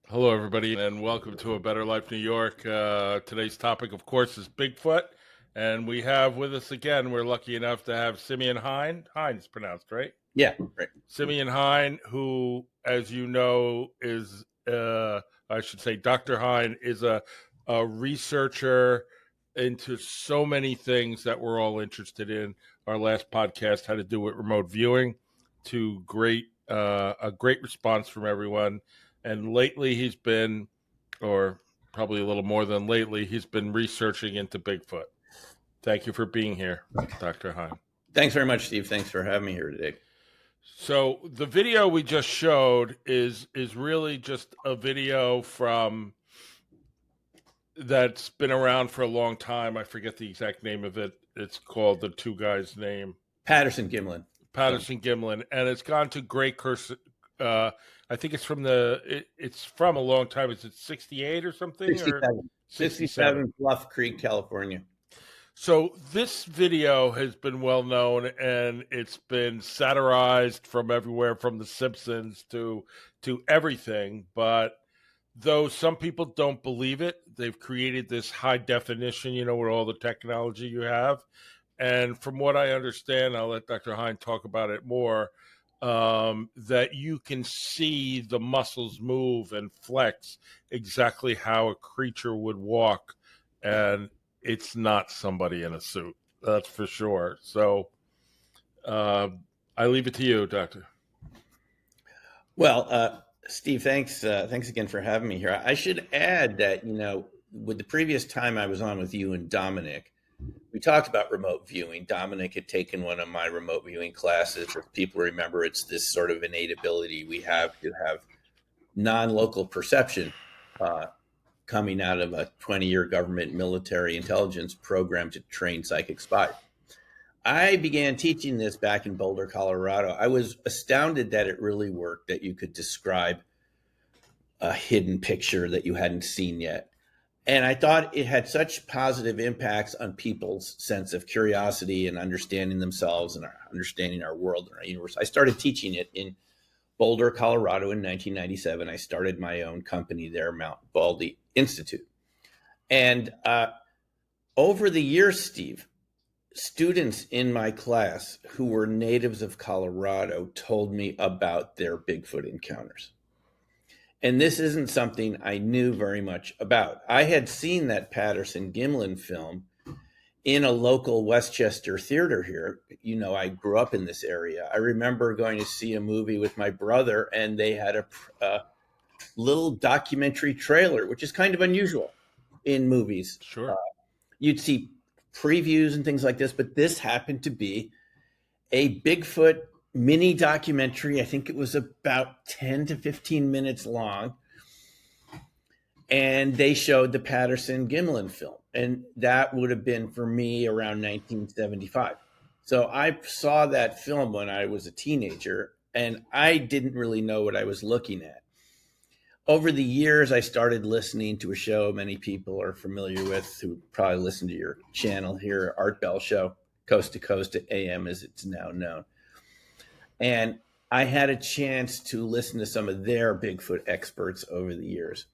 Hello, everybody, and welcome to A Better Life New York. Today's topic, of course, is Bigfoot, and we have with us again, we're lucky enough to have Simeon Hein. Hein is pronounced, right? Yeah, right. Simeon Hein, who, as you know, is, I should say, Dr. Hein is a researcher into so many things that we're all interested in. Our last podcast had to do with remote viewing, to a great response from everyone. And lately he's been, or probably a little more than lately, he's been researching into Bigfoot. Thank you for being here, Dr. Hein. Thanks very much, Steve. Thanks for having me here today. So the video we just showed is really just a video that's been around for a long time. I forget the exact name of it. It's called the two guys' name. Patterson-Gimlin. Patterson-Gimlin. And it's gone to great curse. I think it's from it's from a long time. Is it 68 or something? 67. 67 Bluff Creek, California. So this video has been well known, and it's been satirized from everywhere, from The Simpsons to everything. But though some people don't believe it, they've created this high definition, with all the technology you have. And from what I understand, I'll let Dr. Hein talk about it more, that you can see the muscles move and flex exactly how a creature would walk. And it's not somebody in a suit, that's for sure. So I leave it to you, Doctor. Well, Steve, thanks again for having me here. I should add that, with the previous time I was on with you and Dominic, we talked about remote viewing. Dominic had taken one of my remote viewing classes. If people remember, it's this sort of innate ability we have to have non-local perception coming out of a 20-year government military intelligence program to train psychic spies. I began teaching this back in Boulder, Colorado. I was astounded that it really worked, that you could describe a hidden picture that you hadn't seen yet. And I thought it had such positive impacts on people's sense of curiosity and understanding themselves and understanding our world and our universe. I started teaching it in Boulder, Colorado in 1997. I started my own company there, Mount Baldy Institute. And over the years, Steve, students in my class who were natives of Colorado told me about their Bigfoot encounters. And this isn't something I knew very much about. I had seen that Patterson-Gimlin film in a local Westchester theater here. I grew up in this area. I remember going to see a movie with my brother, and they had a little documentary trailer, which is kind of unusual in movies. Sure. You'd see previews and things like this, but this happened to be a Bigfoot mini documentary. I think it was about 10 to 15 minutes long. And they showed the Patterson-Gimlin film. And that would have been, for me, around 1975. So I saw that film when I was a teenager, and I didn't really know what I was looking at. Over the years, I started listening to a show many people are familiar with, who probably listen to your channel here, Art Bell Show, Coast to Coast at AM as it's now known. And I had a chance to listen to some of their Bigfoot experts over the years.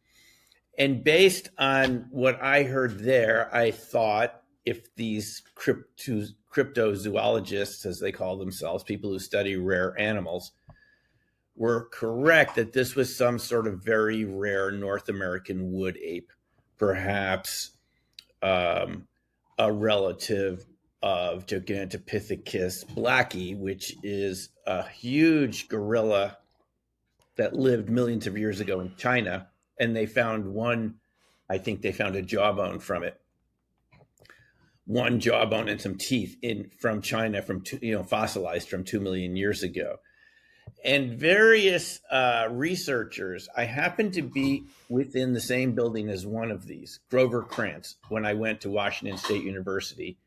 And based on what I heard there, I thought if these cryptozoologists, as they call themselves, people who study rare animals, were correct, that this was some sort of very rare North American wood ape, perhaps a relative of Gigantopithecus blacki, which is a huge gorilla that lived millions of years ago in China. And they found I think they found a jawbone from it. One jawbone and some teeth from China, fossilized from 2 million years ago. And various researchers, I happened to be within the same building as one of these, Grover Krantz, when I went to Washington State University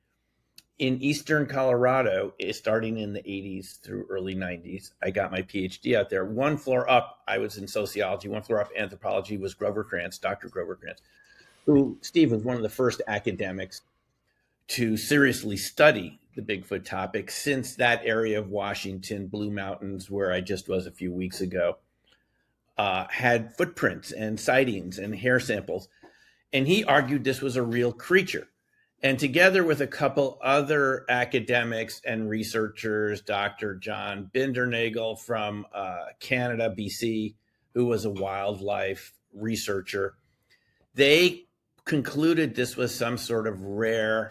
in Eastern Colorado, starting in the 80s through early 90s. I got my PhD out there. One floor up, I was in sociology. One floor up, anthropology, was Grover Krantz, Dr. Grover Krantz, who, Steve, was one of the first academics to seriously study the Bigfoot topic since that area of Washington, Blue Mountains, where I just was a few weeks ago, had footprints and sightings and hair samples. And he argued this was a real creature. And together with a couple other academics and researchers, Dr. John Bindernagel from Canada, BC, who was a wildlife researcher, they concluded this was some sort of rare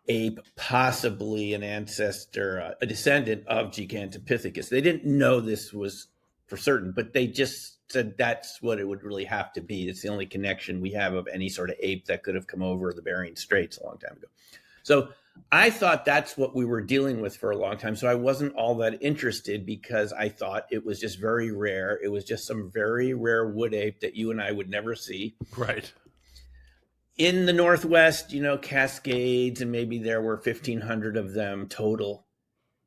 ape, possibly an ancestor, a descendant of Gigantopithecus. They didn't know this was for certain, but they just said that's what it would really have to be. It's the only connection we have of any sort of ape that could have come over the Bering Straits a long time ago. So I thought that's what we were dealing with for a long time. So I wasn't all that interested because I thought it was just very rare. It was just some very rare wood ape that you and I would never see. Right. In the Northwest, Cascades, and maybe there were 1,500 of them total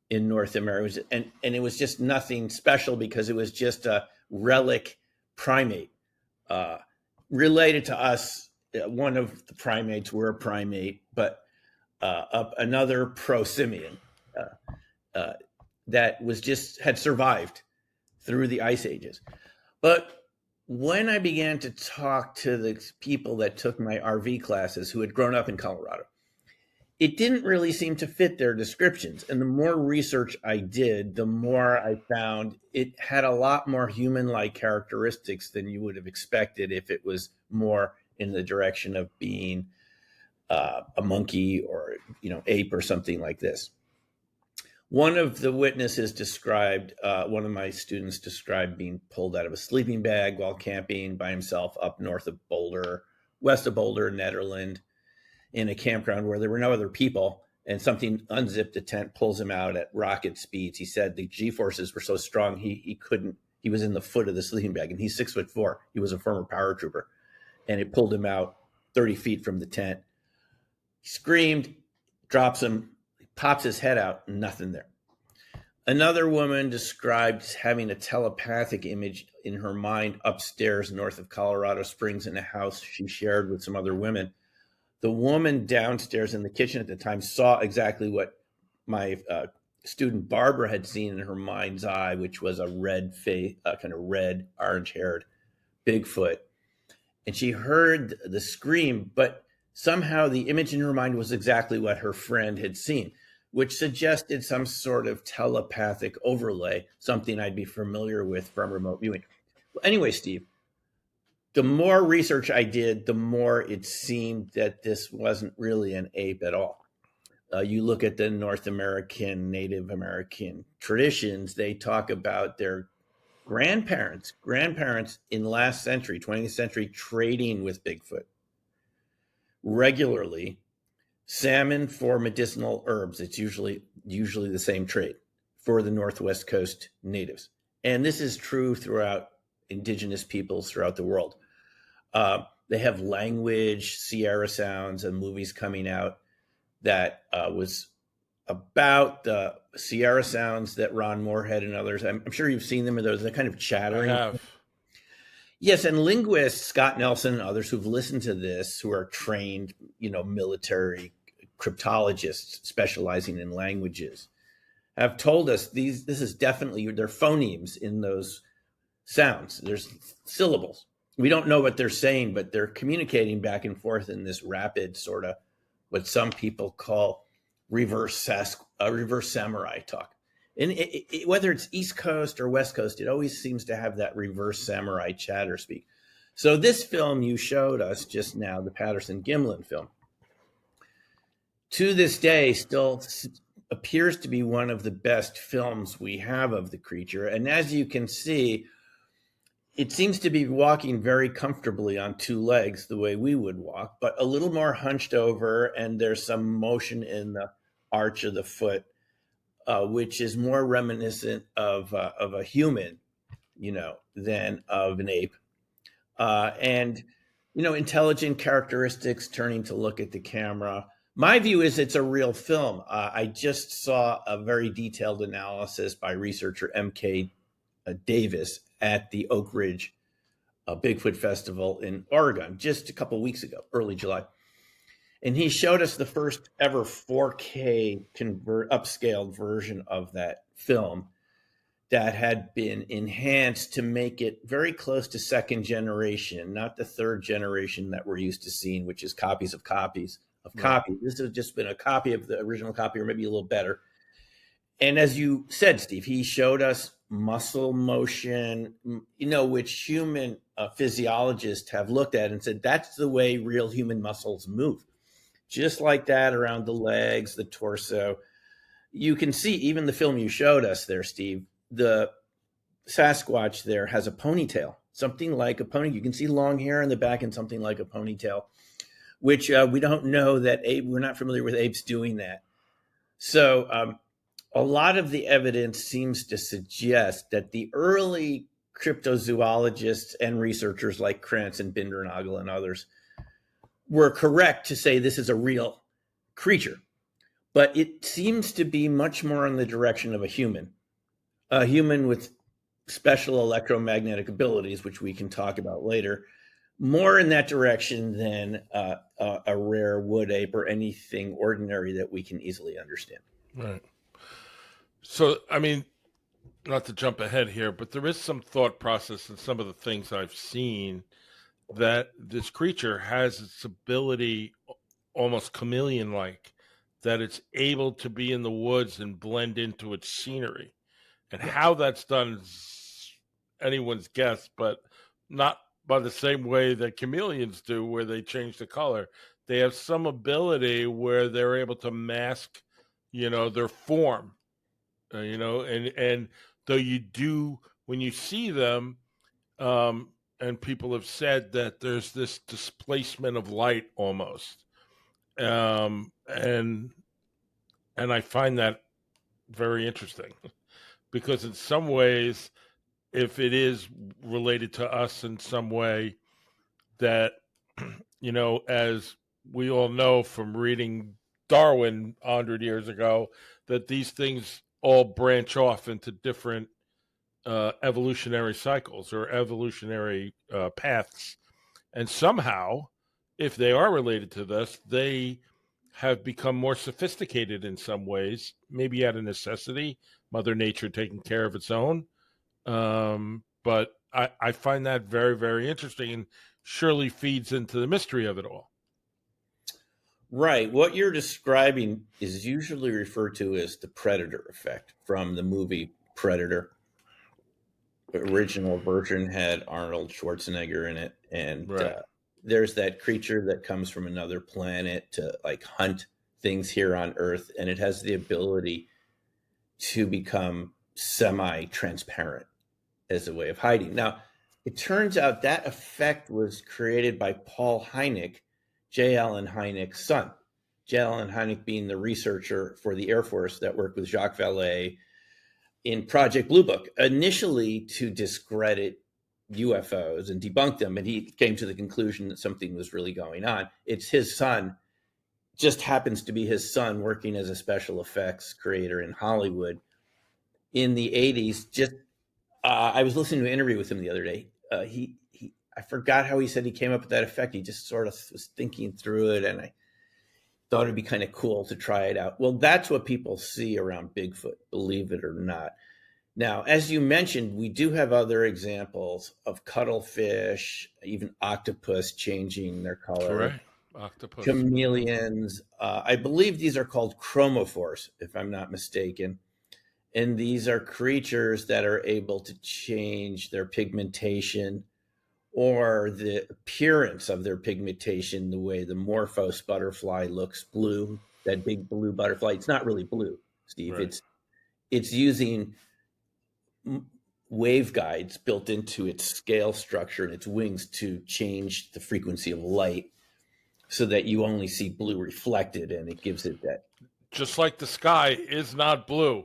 in North America. And it was just nothing special because it was just a relic primate. Related to us, one of the primates were a primate, but another prosimian that was had survived through the ice ages. But when I began to talk to the people that took my RV classes who had grown up in Colorado, it didn't really seem to fit their descriptions. And the more research I did, the more I found it had a lot more human-like characteristics than you would have expected if it was more in the direction of being a monkey or, ape or something like this. One of the witnesses described, one of my students described being pulled out of a sleeping bag while camping by himself up north of Boulder, west of Boulder, Nederland, in a campground where there were no other people, and something unzipped the tent, pulls him out at rocket speeds. He said the G-forces were so strong he couldn't, he was in the foot of the sleeping bag, and he's 6'4". He was a former paratrooper, and it pulled him out 30 feet from the tent. He screamed, drops him, pops his head out, nothing there. Another woman described having a telepathic image in her mind upstairs north of Colorado Springs in a house she shared with some other women. The woman downstairs in the kitchen at the time saw exactly what my student Barbara had seen in her mind's eye, which was a red face, kind of red, orange-haired Bigfoot. And she heard the scream, but somehow the image in her mind was exactly what her friend had seen, which suggested some sort of telepathic overlay, something I'd be familiar with from remote viewing. Well, anyway, Steve, the more research I did, the more it seemed that this wasn't really an ape at all. You look at the North American, Native American traditions, they talk about their grandparents in last century, 20th century, trading with Bigfoot regularly. Salmon for medicinal herbs. It's usually the same trade for the Northwest Coast natives. And this is true throughout indigenous peoples throughout the world. They have language, Sierra sounds, and movies coming out that was about the Sierra sounds that Ron Moorhead and others, I'm sure you've seen them, they're kind of chattering. I have. Yes, and linguists, Scott Nelson and others who've listened to this, who are trained, military cryptologists specializing in languages, have told us this is definitely, they're phonemes in those sounds. There's syllables. We don't know what they're saying, but they're communicating back and forth in this rapid sort of what some people call reverse samurai talk. And whether it's East Coast or West Coast, it always seems to have that reverse samurai chatter speak. So this film you showed us just now, the Patterson-Gimlin film, to this day still appears to be one of the best films we have of the creature. And as you can see, it seems to be walking very comfortably on two legs the way we would walk, but a little more hunched over, and there's some motion in the arch of the foot which is more reminiscent of a human, than of an ape. And intelligent characteristics, turning to look at the camera. My view is it's a real film. I just saw a very detailed analysis by researcher M.K. Davis at the Oak Ridge Bigfoot Festival in Oregon just a couple of weeks ago, early July. And he showed us the first ever 4K upscaled version of that film that had been enhanced to make it very close to second generation, not the third generation that we're used to seeing, which is copies of copies of copies. This has just been a copy of the original copy, or maybe a little better. And as you said, Steve, he showed us muscle motion, which human physiologists have looked at and said that's the way real human muscles move. Just like that around the legs, the torso. You can see even the film you showed us there, Steve, the Sasquatch there has a ponytail, something like a pony. You can see long hair in the back and something like a ponytail, which we don't know that we're not familiar with apes doing that. So a lot of the evidence seems to suggest that the early cryptozoologists and researchers like Krantz and Bindernagel and others were correct to say this is a real creature. But it seems to be much more in the direction of a human with special electromagnetic abilities, which we can talk about later, more in that direction than a rare wood ape or anything ordinary that we can easily understand. Right. So, I mean, not to jump ahead here, but there is some thought process in some of the things I've seen that this creature has its ability, almost chameleon-like, that it's able to be in the woods and blend into its scenery. And how that's done is anyone's guess, but not by the same way that chameleons do, where they change the color. They have some ability where they're able to mask, their form, and though you do, when you see them, and people have said that there's this displacement of light almost. And I find that very interesting because in some ways, if it is related to us in some way, that, as we all know from reading Darwin 100 years ago, that these things all branch off into different evolutionary cycles or evolutionary paths. And somehow, if they are related to this, they have become more sophisticated in some ways, maybe out of necessity, Mother Nature taking care of its own. But I find that very, very interesting and surely feeds into the mystery of it all. Right. What you're describing is usually referred to as the predator effect from the movie Predator. The original version had Arnold Schwarzenegger in it. And Right. There's that creature that comes from another planet to like hunt things here on Earth. And it has the ability to become semi-transparent as a way of hiding. Now, it turns out that effect was created by Paul Hynek, J. Allen Hynek's son. J. Allen Hynek being the researcher for the Air Force that worked with Jacques Vallée in Project Blue Book, initially to discredit UFOs and debunk them. And he came to the conclusion that something was really going on. It's his son, just happens to be his son working as a special effects creator in Hollywood in the 80s. I was listening to an interview with him the other day. I forgot how he said he came up with that effect. He just sort of was thinking through it, and I thought it'd be kind of cool to try it out. Well, that's what people see around Bigfoot, believe it or not. Now, as you mentioned, we do have other examples of cuttlefish, even octopus changing their color. Correct. Octopus. Chameleons. I believe these are called chromophores, if I'm not mistaken. And these are creatures that are able to change their pigmentation or the appearance of their pigmentation, the way the Morphos butterfly looks blue, that big blue butterfly. It's not really blue, Steve. Right. It's using waveguides built into its scale structure and its wings to change the frequency of light so that you only see blue reflected, and it gives it that just like the sky is not blue,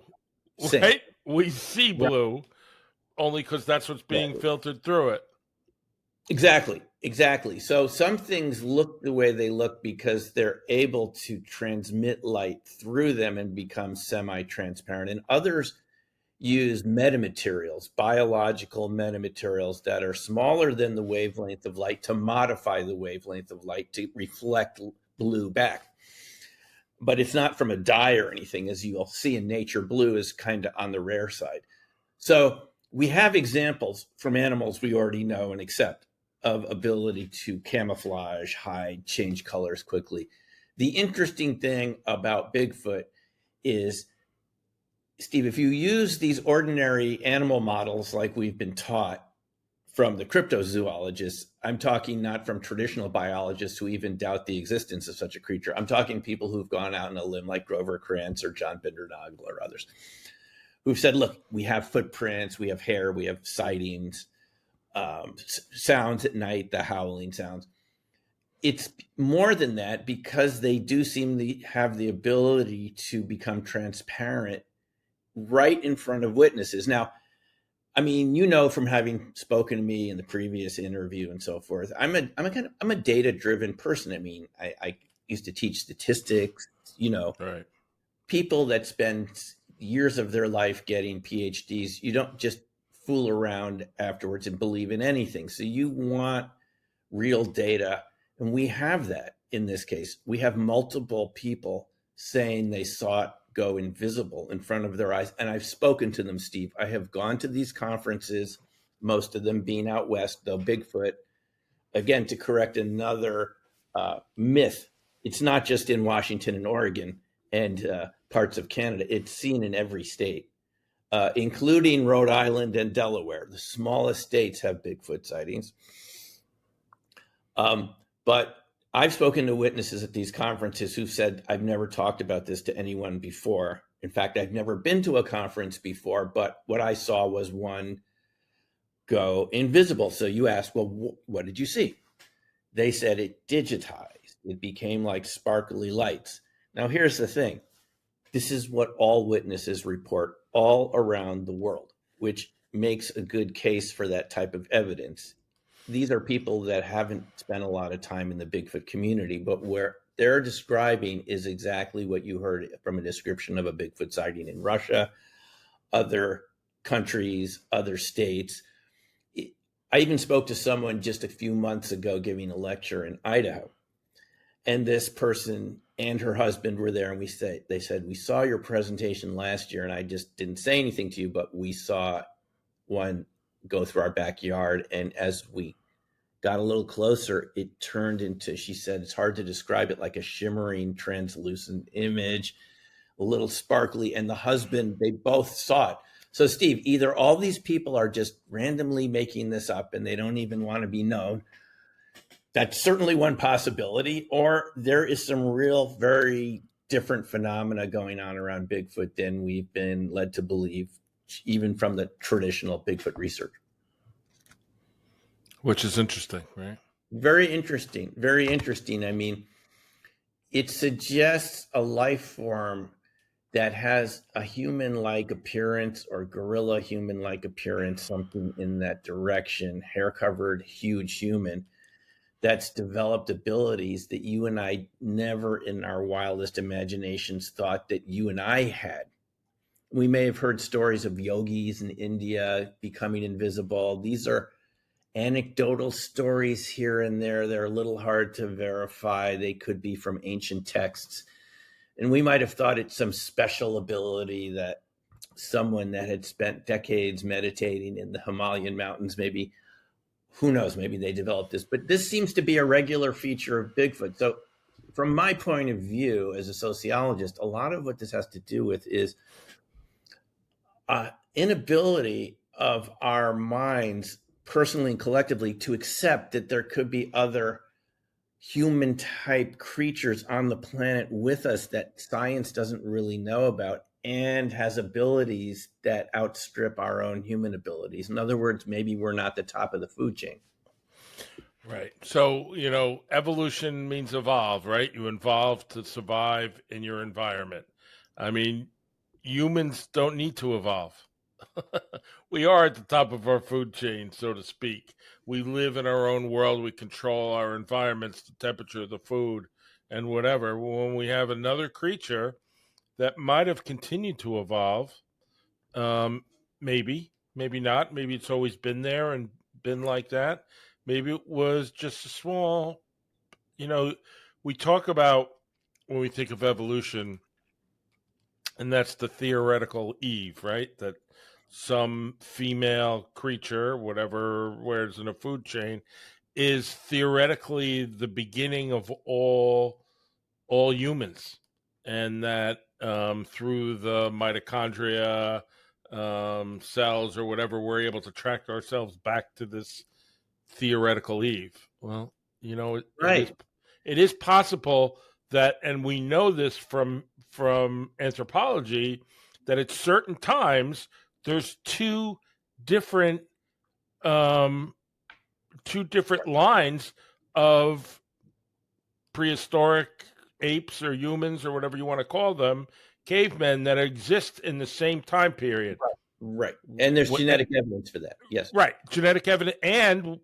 Same. right? We see Right. blue only because that's what's being Right. filtered through it. Exactly. Exactly. So some things look the way they look because they're able to transmit light through them and become semi-transparent. And others use metamaterials, biological metamaterials that are smaller than the wavelength of light to modify the wavelength of light to reflect blue back. But it's not from a dye or anything, as you'll see in nature. Blue is kind of on the rare side. So we have examples from animals we already know and accept of ability to camouflage, hide, change colors quickly. The interesting thing about Bigfoot is, Steve, if you use these ordinary animal models like we've been taught from the cryptozoologists, I'm talking not from traditional biologists who even doubt the existence of such a creature. I'm talking people who've gone out on a limb like Grover Krantz or John Bindernagel or others who've said, look, we have footprints, we have hair, we have sightings, sounds at night, the howling sounds. It's more than that because they do seem to have the ability to become transparent right in front of witnesses. Now, I mean, you know, from having spoken to me in the previous interview and so forth, I'm a data driven person. I mean, I used to teach statistics, you know, Right. people that spend years of their life getting PhDs, you don't just fool around afterwards and believe in anything. So you want real data. And we have that in this case. We have multiple people saying they saw it go invisible in front of their eyes. And I've spoken to them, Steve. I have gone to these conferences, most of them being out west, though Bigfoot, again, to correct another myth. It's not just in Washington and Oregon and parts of Canada. It's seen in every state, including Rhode Island and Delaware. The smallest states have Bigfoot sightings. But I've spoken to witnesses at these conferences who've said, I've never talked about this to anyone before. In fact, I've never been to a conference before, but what I saw was one go invisible. So you ask, well, what did you see? They said it digitized. It became like sparkly lights. Now, here's the thing. This is what all witnesses report all around the world, which makes a good case for that type of evidence. These are people that haven't spent a lot of time in the Bigfoot community, but where they're describing is exactly what you heard from a description of a Bigfoot sighting in Russia, other countries, other states. I even spoke to someone just a few months ago giving a lecture in Idaho. And this person and her husband were there, and they said, we saw your presentation last year, and I just didn't say anything to you, but we saw one go through our backyard. And as we got a little closer, it turned into, she said, it's hard to describe it, like a shimmering, translucent image, a little sparkly. And the husband, they both saw it. So, Steve, either all these people are just randomly making this up and they don't even want to be known. That's certainly one possibility. Or there is some real, very different phenomena going on around Bigfoot than we've been led to believe, even from the traditional Bigfoot research. Which is interesting, right? Very interesting. Very interesting. I mean, it suggests a life form that has a human-like appearance or gorilla human-like appearance, something in that direction, hair-covered, huge human that's developed abilities that you and I never in our wildest imaginations thought that you and I had. We may have heard stories of yogis in India becoming invisible. These are anecdotal stories here and there. They're a little hard to verify. They could be from ancient texts. And we might have thought it's some special ability that someone that had spent decades meditating in the Himalayan mountains, maybe, who knows, maybe they developed this. But this seems to be a regular feature of Bigfoot. So, from my point of view as a sociologist, a lot of what this has to do with is inability of our minds, personally and collectively, to accept that there could be other human type creatures on the planet with us that science doesn't really know about and has abilities that outstrip our own human abilities. In other words, maybe we're not the top of the food chain. Right. So, evolution means evolve, right? You evolve to survive in your environment. I mean, humans don't need to evolve. We are at the top of our food chain, so to speak. We live in our own world. We control our environments, the temperature, the food, and whatever. When we have another creature that might have continued to evolve, um, maybe not. Maybe it's always been there and been like that. Maybe it was just a small, you know, we talk about when we think of evolution, and that's the theoretical Eve, right? That some female creature, whatever, where's in a food chain, is theoretically the beginning of all humans, and that through the mitochondria, cells or whatever, we're able to track ourselves back to this theoretical Eve. Well, Right. it is possible that, and we know this from anthropology, that at certain times there's different um, two different lines of prehistoric apes or humans or whatever you want to call them, cavemen, that exist in the same time period. Right. And there's genetic evidence for that. Yes. Right, genetic evidence, and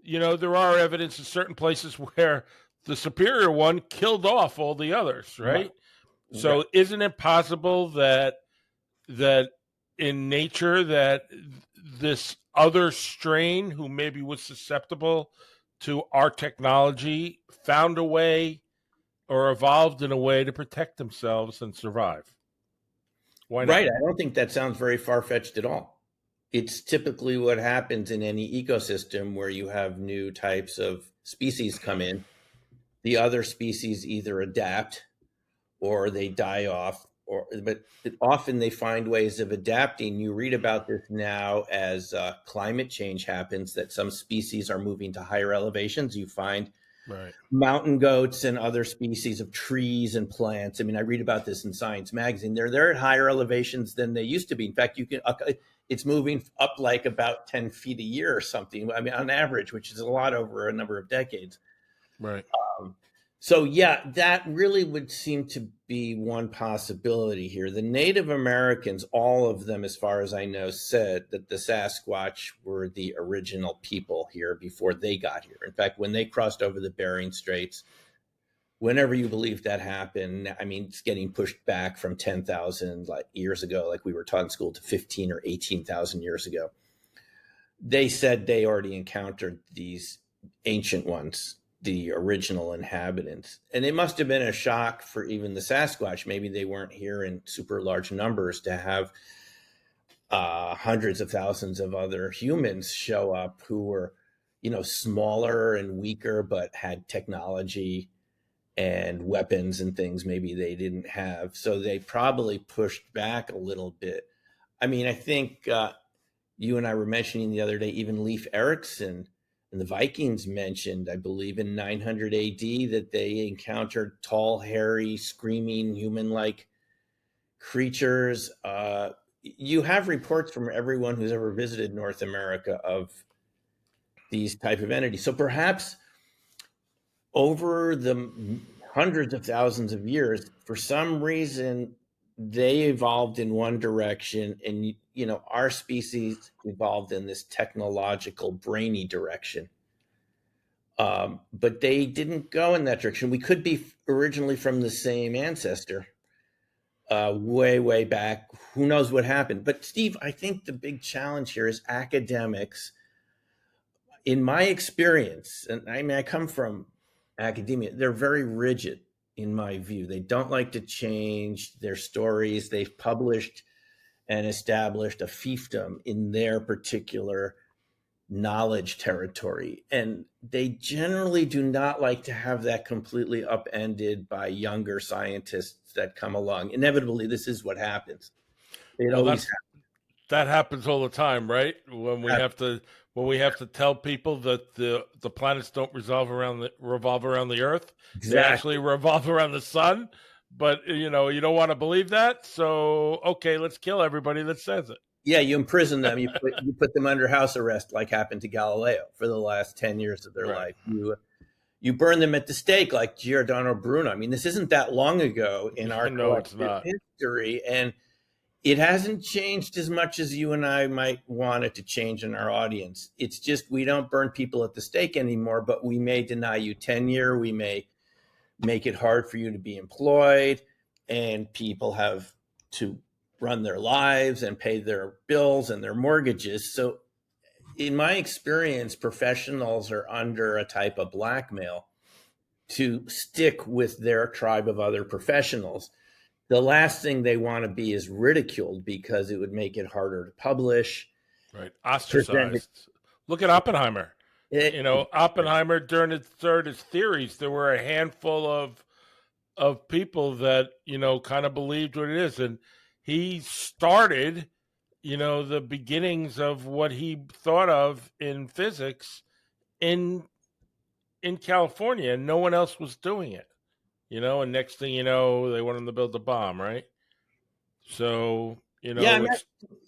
there are evidence in certain places where the superior one killed off all the others. Right. Right. Right. So, isn't it possible that in nature that this other strain who maybe was susceptible to our technology found a way or evolved in a way to protect themselves and survive? Why not? Right. I don't think that sounds very far-fetched at all. It's typically what happens in any ecosystem where you have new types of species come in. The other species either adapt or they die off, but often they find ways of adapting. You read about this now as climate change happens, that some species are moving to higher elevations. You find Right. mountain goats and other species of trees and plants. I mean, I read about this in Science magazine. They're at higher elevations than they used to be. In fact, it's moving up like about 10 feet a year or something. I mean, on average, which is a lot over a number of decades. Right. So yeah, that really would seem to be one possibility here. The Native Americans, all of them, as far as I know, said that the Sasquatch were the original people here before they got here. In fact, when they crossed over the Bering Straits, whenever you believe that happened, I mean, it's getting pushed back from 10,000 like years ago, like we were taught in school, to 15 or 18,000 years ago. They said they already encountered these ancient ones, the original inhabitants. And it must have been a shock for even the Sasquatch. Maybe they weren't here in super large numbers to have hundreds of thousands of other humans show up who were, smaller and weaker, but had technology and weapons and things maybe they didn't have. So they probably pushed back a little bit. I mean, I think you and I were mentioning the other day, even Leif Erikson and the Vikings mentioned, I believe, in 900 AD that they encountered tall, hairy, screaming, human-like creatures. You have reports from everyone who's ever visited North America of these type of entities. So perhaps over the hundreds of thousands of years, for some reason, they evolved in one direction, and our species evolved in this technological, brainy direction. But they didn't go in that direction. We could be originally from the same ancestor, way back. Who knows what happened? But Steve, I think the big challenge here is academics. In my experience, and I mean, I come from academia, they're very rigid in my view. They don't like to change their stories. They've published and established a fiefdom in their particular knowledge territory. And they generally do not like to have that completely upended by younger scientists that come along. Inevitably, this is what happens. It Well, always that happens all the time, right? When we have to tell people that the planets don't revolve around the Earth, they actually exactly. revolve around the sun. But you don't want to believe that, so okay, let's kill everybody that says Yeah, you imprison them. You put them under house arrest, like happened to Galileo for the last 10 years of their Right. life. you burn them at the stake like Giordano Bruno. I mean, this isn't that long ago in our No, it's collective not. history, and it hasn't changed as much as you and I might want it to change in our audience. It's just we don't burn people at the stake anymore, but we may deny you tenure. We may make it hard for you to be employed, and people have to run their lives and pay their bills and their mortgages. So, in my experience, professionals are under a type of blackmail to stick with their tribe of other professionals. The last thing they want to be is ridiculed because it would make it harder to publish. Right. Present Ostracized. Look at Oppenheimer. it. Oppenheimer during his theories, there were a handful of people that, kind of believed what it is. And he started, the beginnings of what he thought of in physics in California, and no one else was doing it. And next thing you know, they want him to build a bomb, right? So, Yeah, I'm not,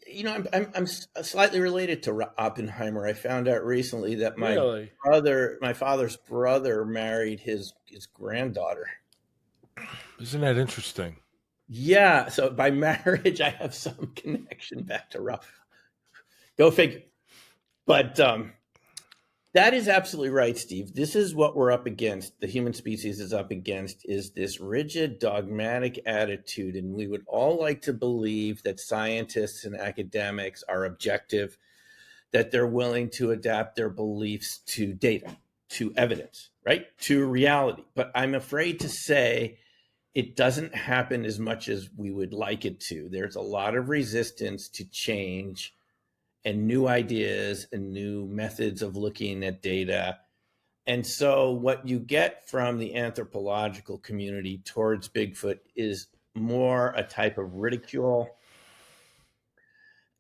it's I'm slightly related to Oppenheimer. I found out recently that really, my father's brother, married his granddaughter. isn't that interesting? Yeah, so by marriage, I have some connection back to Rob. Go figure. But that is absolutely right, Steve. This is what we're up against. The human species is up against is this rigid, dogmatic attitude, and we would all like to believe that scientists and academics are objective, that they're willing to adapt their beliefs to data, to evidence, right? To reality. But I'm afraid to say it doesn't happen as much as we would like it to. There's a lot of resistance to change and new ideas and new methods of looking at data. And so, what you get from the anthropological community towards Bigfoot is more a type of ridicule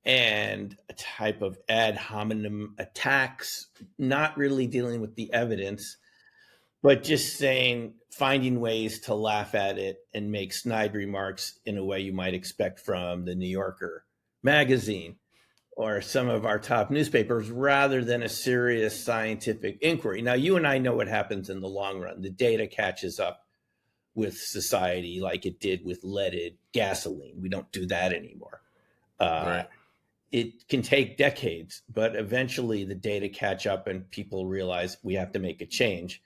and a type of ad hominem attacks, not really dealing with the evidence, but just saying, finding ways to laugh at it and make snide remarks in a way you might expect from the New Yorker magazine or some of our top newspapers rather than a serious scientific inquiry. Now, you and I know what happens in the long run. The data catches up with society like it did with leaded gasoline. We don't do that anymore. Uh, Right. it can take decades, but eventually the data catch up and people realize we have to make a change.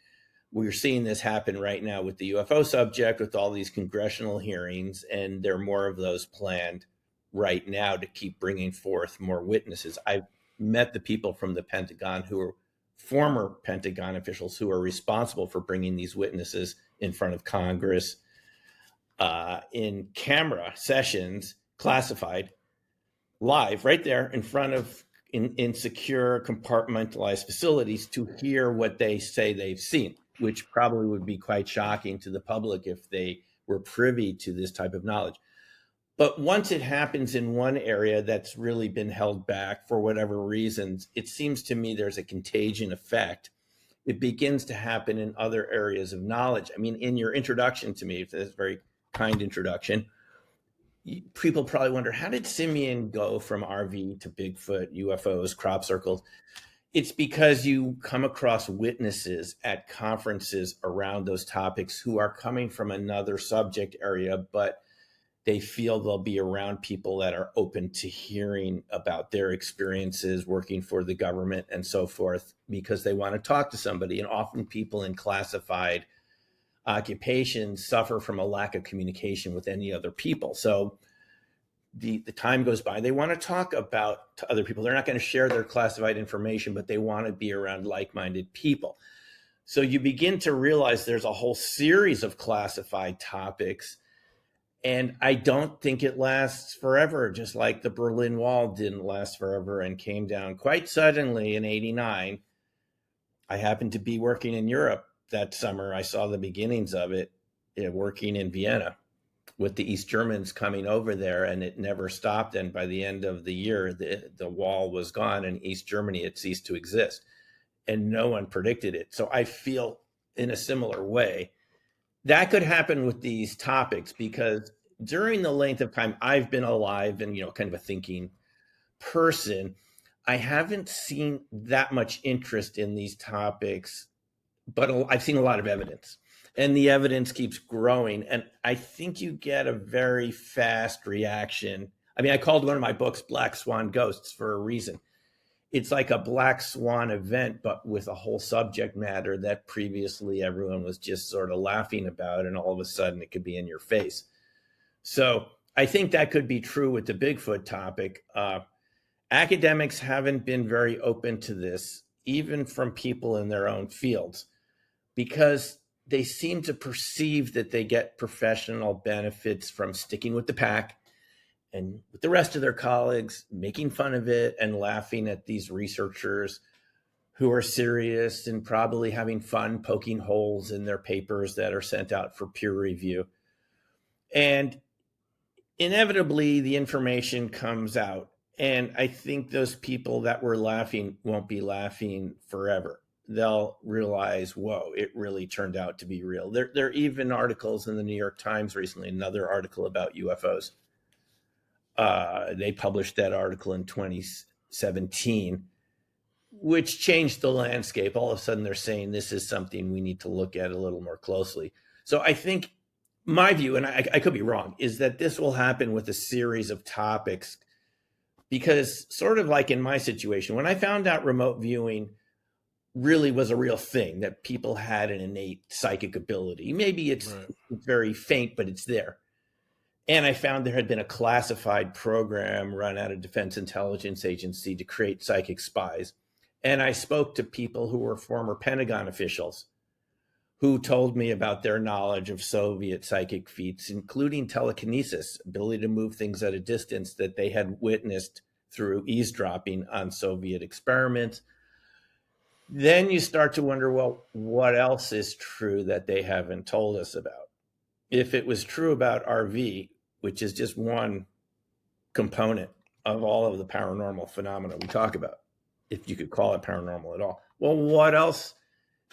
We're seeing this happen right now with the UFO subject, with all these congressional hearings, and there are more of those planned right now to keep bringing forth more witnesses. I've met the people from the Pentagon who are former Pentagon officials who are responsible for bringing these witnesses in front of Congress in camera sessions, classified, live, right there in front of in secure compartmentalized facilities to hear what they say they've seen, which probably would be quite shocking to the public if they were privy to this type of knowledge. But once it happens in one area that's really been held back for whatever reasons, it seems to me there's a contagion effect. It begins to happen in other areas of knowledge. I mean, in your introduction to me, it's a very kind introduction, people probably wonder, how did Simeon go from RV to Bigfoot, UFOs, crop circles? It's because you come across witnesses at conferences around those topics who are coming from another subject area, but they feel they'll be around people that are open to hearing about their experiences working for the government and so forth, because they want to talk to somebody. And often people in classified occupations suffer from a lack of communication with any other people. So the time goes by, they want to talk about to other people. They're not going to share their classified information, but they want to be around like-minded people. So you begin to realize there's a whole series of classified topics, and I don't think it lasts forever, just like the Berlin Wall didn't last forever and came down quite suddenly in 89. I happened to be working in Europe that summer. I saw the beginnings of it, working in Vienna with the East Germans coming over there, and it never stopped. And by the end of the year, the wall was gone and East Germany had ceased to exist. And no one predicted it. So I feel in a similar way that could happen with these topics, because during the length of time I've been alive and, kind of a thinking person, I haven't seen that much interest in these topics but I've seen a lot of evidence, and the evidence keeps growing. And I think you get a very fast reaction. I mean, I called one of my books Black Swan Ghosts for a reason. It's like a black swan event, but with a whole subject matter that previously everyone was just sort of laughing about, and all of a sudden it could be in your face. So I think that could be true with the Bigfoot topic. Academics haven't been very open to this, even from people in their own fields, because they seem to perceive that they get professional benefits from sticking with the pack and with the rest of their colleagues, making fun of it and laughing at these researchers who are serious and probably having fun poking holes in their papers that are sent out for peer review. And inevitably, the information comes out. And I think those people that were laughing won't be laughing forever. They'll realize, whoa, it really turned out to be real. There are even articles in the New York Times recently, another article about UFOs. They published that article in 2017, which changed the landscape. All of a sudden, they're saying this is something we need to look at a little more closely. So I think my view, and I could be wrong, is that this will happen with a series of topics, because sort of like in my situation, when I found out remote viewing really was a real thing, that people had an innate psychic ability. Maybe it's very faint, but it's there. And I found there had been a classified program run out of Defense Intelligence Agency to create psychic spies. And I spoke to people who were former Pentagon officials who told me about their knowledge of Soviet psychic feats, including telekinesis, ability to move things at a distance that they had witnessed through eavesdropping on Soviet experiments. Then you start to wonder, well, what else is true that they haven't told us about? If it was true about RV, which is just one component of all of the paranormal phenomena we talk about, if you could call it paranormal at all, well, what else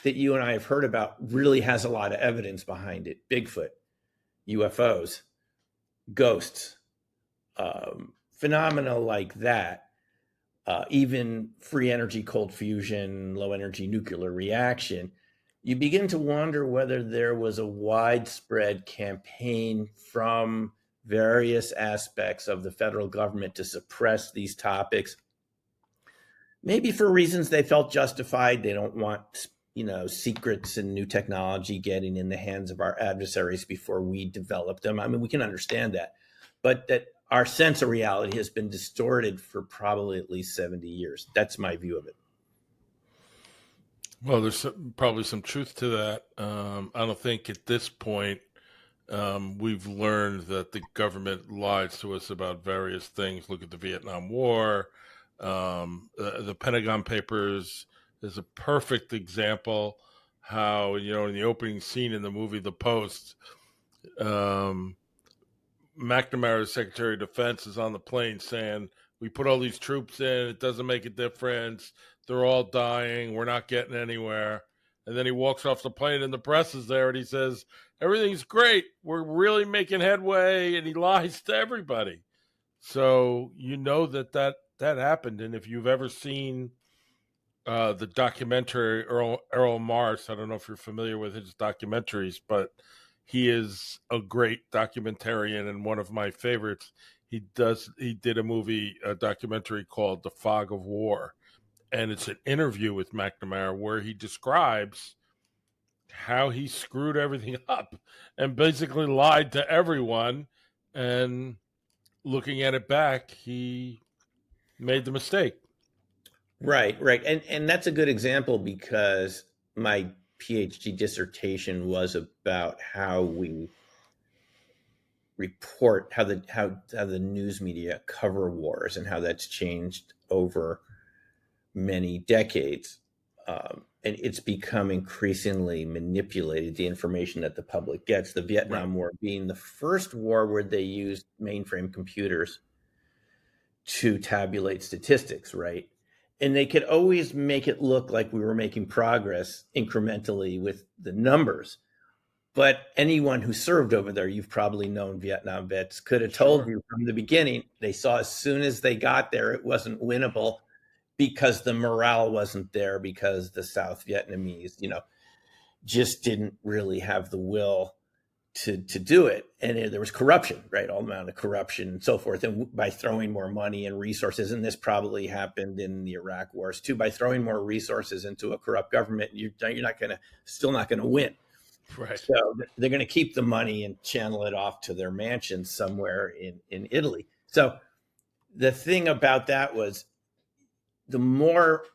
that you and I have heard about really has a lot of evidence behind it? Bigfoot, UFOs, ghosts, phenomena like that, even free energy, cold fusion, low energy nuclear reaction. You begin to wonder whether there was a widespread campaign from various aspects of the federal government to suppress these topics, maybe for reasons they felt justified. They don't want, secrets and new technology getting in the hands of our adversaries before we develop them. I mean, we can understand that, but that our sense of reality has been distorted for probably at least 70 years. That's my view of it. Well, there's probably some truth to that. I don't think at this point we've learned that the government lies to us about various things. Look at the Vietnam War. The Pentagon Papers is a perfect example how, in the opening scene in the movie The Post, McNamara's Secretary of Defense is on the plane saying, we put all these troops in, it doesn't make a difference. They're all dying. We're not getting anywhere. And then he walks off the plane and the press is there and he says, everything's great. We're really making headway. And he lies to everybody. So that happened. And if you've ever seen the documentary Errol Morris, I don't know if you're familiar with his documentaries, but he is a great documentarian and one of my favorites. He did a documentary called The Fog of War. And it's an interview with McNamara where he describes how he screwed everything up and basically lied to everyone. And looking at it back, he made the mistake. Right. And that's a good example, because my PhD dissertation was about how we report, how the news media cover wars, and how that's changed over many decades. And it's become increasingly manipulated, the information that the public gets. The Vietnam War being the first war where they used mainframe computers to tabulate statistics, right? And they could always make it look like we were making progress incrementally with the numbers. But anyone who served over there, you've probably known Vietnam vets, could have told you from the beginning, they saw as soon as they got there, it wasn't winnable, because the morale wasn't there, because the South Vietnamese, just didn't really have the will to do it. And there was corruption, right? All amount of corruption and so forth. And by throwing more money and resources, and this probably happened in the Iraq wars too, by throwing more resources into a corrupt government, you're still not going to win. Right. So they're going to keep the money and channel it off to their mansions somewhere in Italy. So the thing about that was the more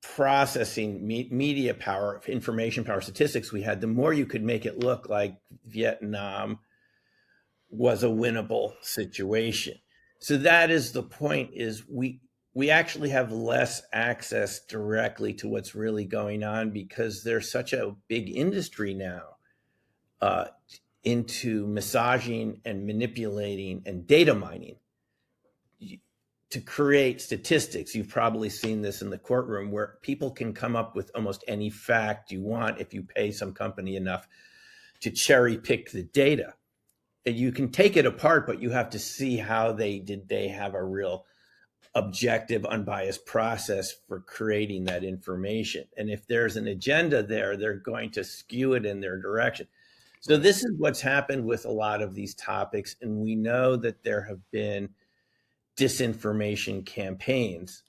processing media power, information power, statistics we had, the more you could make it look like Vietnam was a winnable situation. So that is the point, is we actually have less access directly to what's really going on, because there's such a big industry now into massaging and manipulating and data mining to create statistics. You've probably seen this in the courtroom, where people can come up with almost any fact you want if you pay some company enough to cherry pick the data. And you can take it apart, but you have to see how they have a real objective, unbiased process for creating that information. And if there's an agenda there, they're going to skew it in their direction. So this is what's happened with a lot of these topics. And we know that there have been disinformation campaigns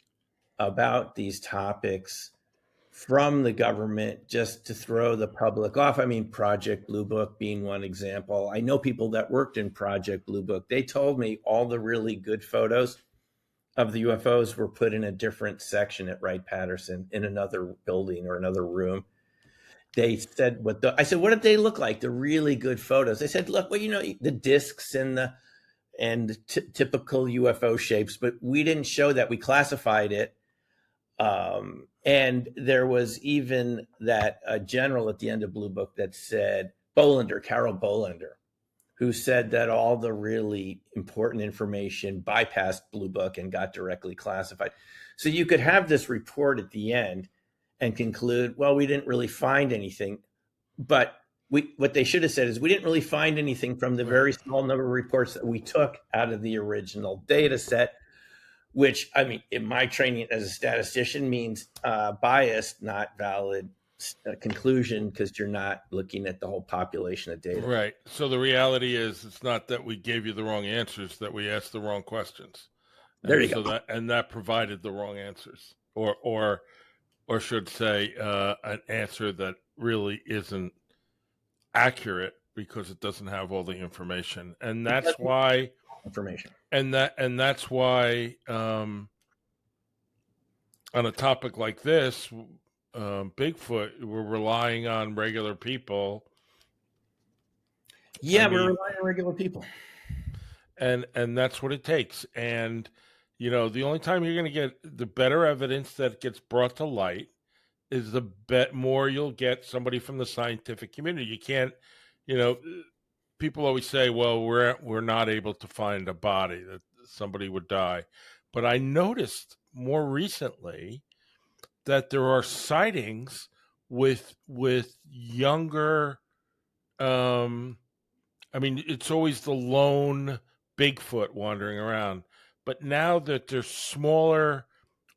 about these topics from the government, just to throw the public off. I mean, Project Blue Book being one example. I know people that worked in Project Blue Book. They told me all the really good photos of the UFOs were put in a different section at Wright-Patterson, in another building or another room. They said, I said, what did they look like? The really good photos. They said, look, well, the discs and typical UFO shapes, but we didn't show that. We classified it. And there was even that general at the end of Blue Book that said, Carol Bolander, who said that all the really important information bypassed Blue Book and got directly classified. So you could have this report at the end and conclude, well, we didn't really find anything. But what they should have said is, we didn't really find anything from the very small number of reports that we took out of the original data set, which, I mean, in my training as a statistician, means biased, not valid conclusion, because you're not looking at the whole population of data. Right. So the reality is, it's not that we gave you the wrong answers, that we asked the wrong questions. There you go. That provided the wrong answers, or should say, an answer that really isn't accurate, because it doesn't have all the information. And that's why information. And that's why on a topic like this, Bigfoot, we're relying on regular people. Yeah, we're relying on regular people. And that's what it takes. And the only time you're going to get the better evidence that gets brought to light is the more you'll get somebody from the scientific community. You can't, people always say, well, we're not able to find a body, that somebody would die. But I noticed more recently that there are sightings with younger, I mean, it's always the lone Bigfoot wandering around, but now that there's smaller,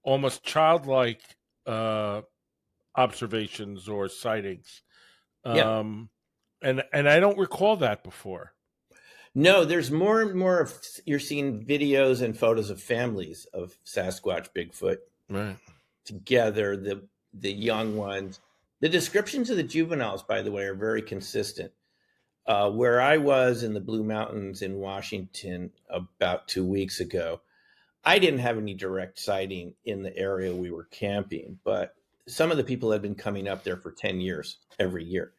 almost childlike observations or sightings. Yeah. And I don't recall that before. No, there's more and more of, you're seeing videos and photos of families of Sasquatch, Bigfoot, right, together. The young ones. The descriptions of the juveniles, by the way, are very consistent. Where I was in the Blue Mountains in Washington about 2 weeks ago, I didn't have any direct sighting in the area we were camping, but some of the people had been coming up there for 10 years every year.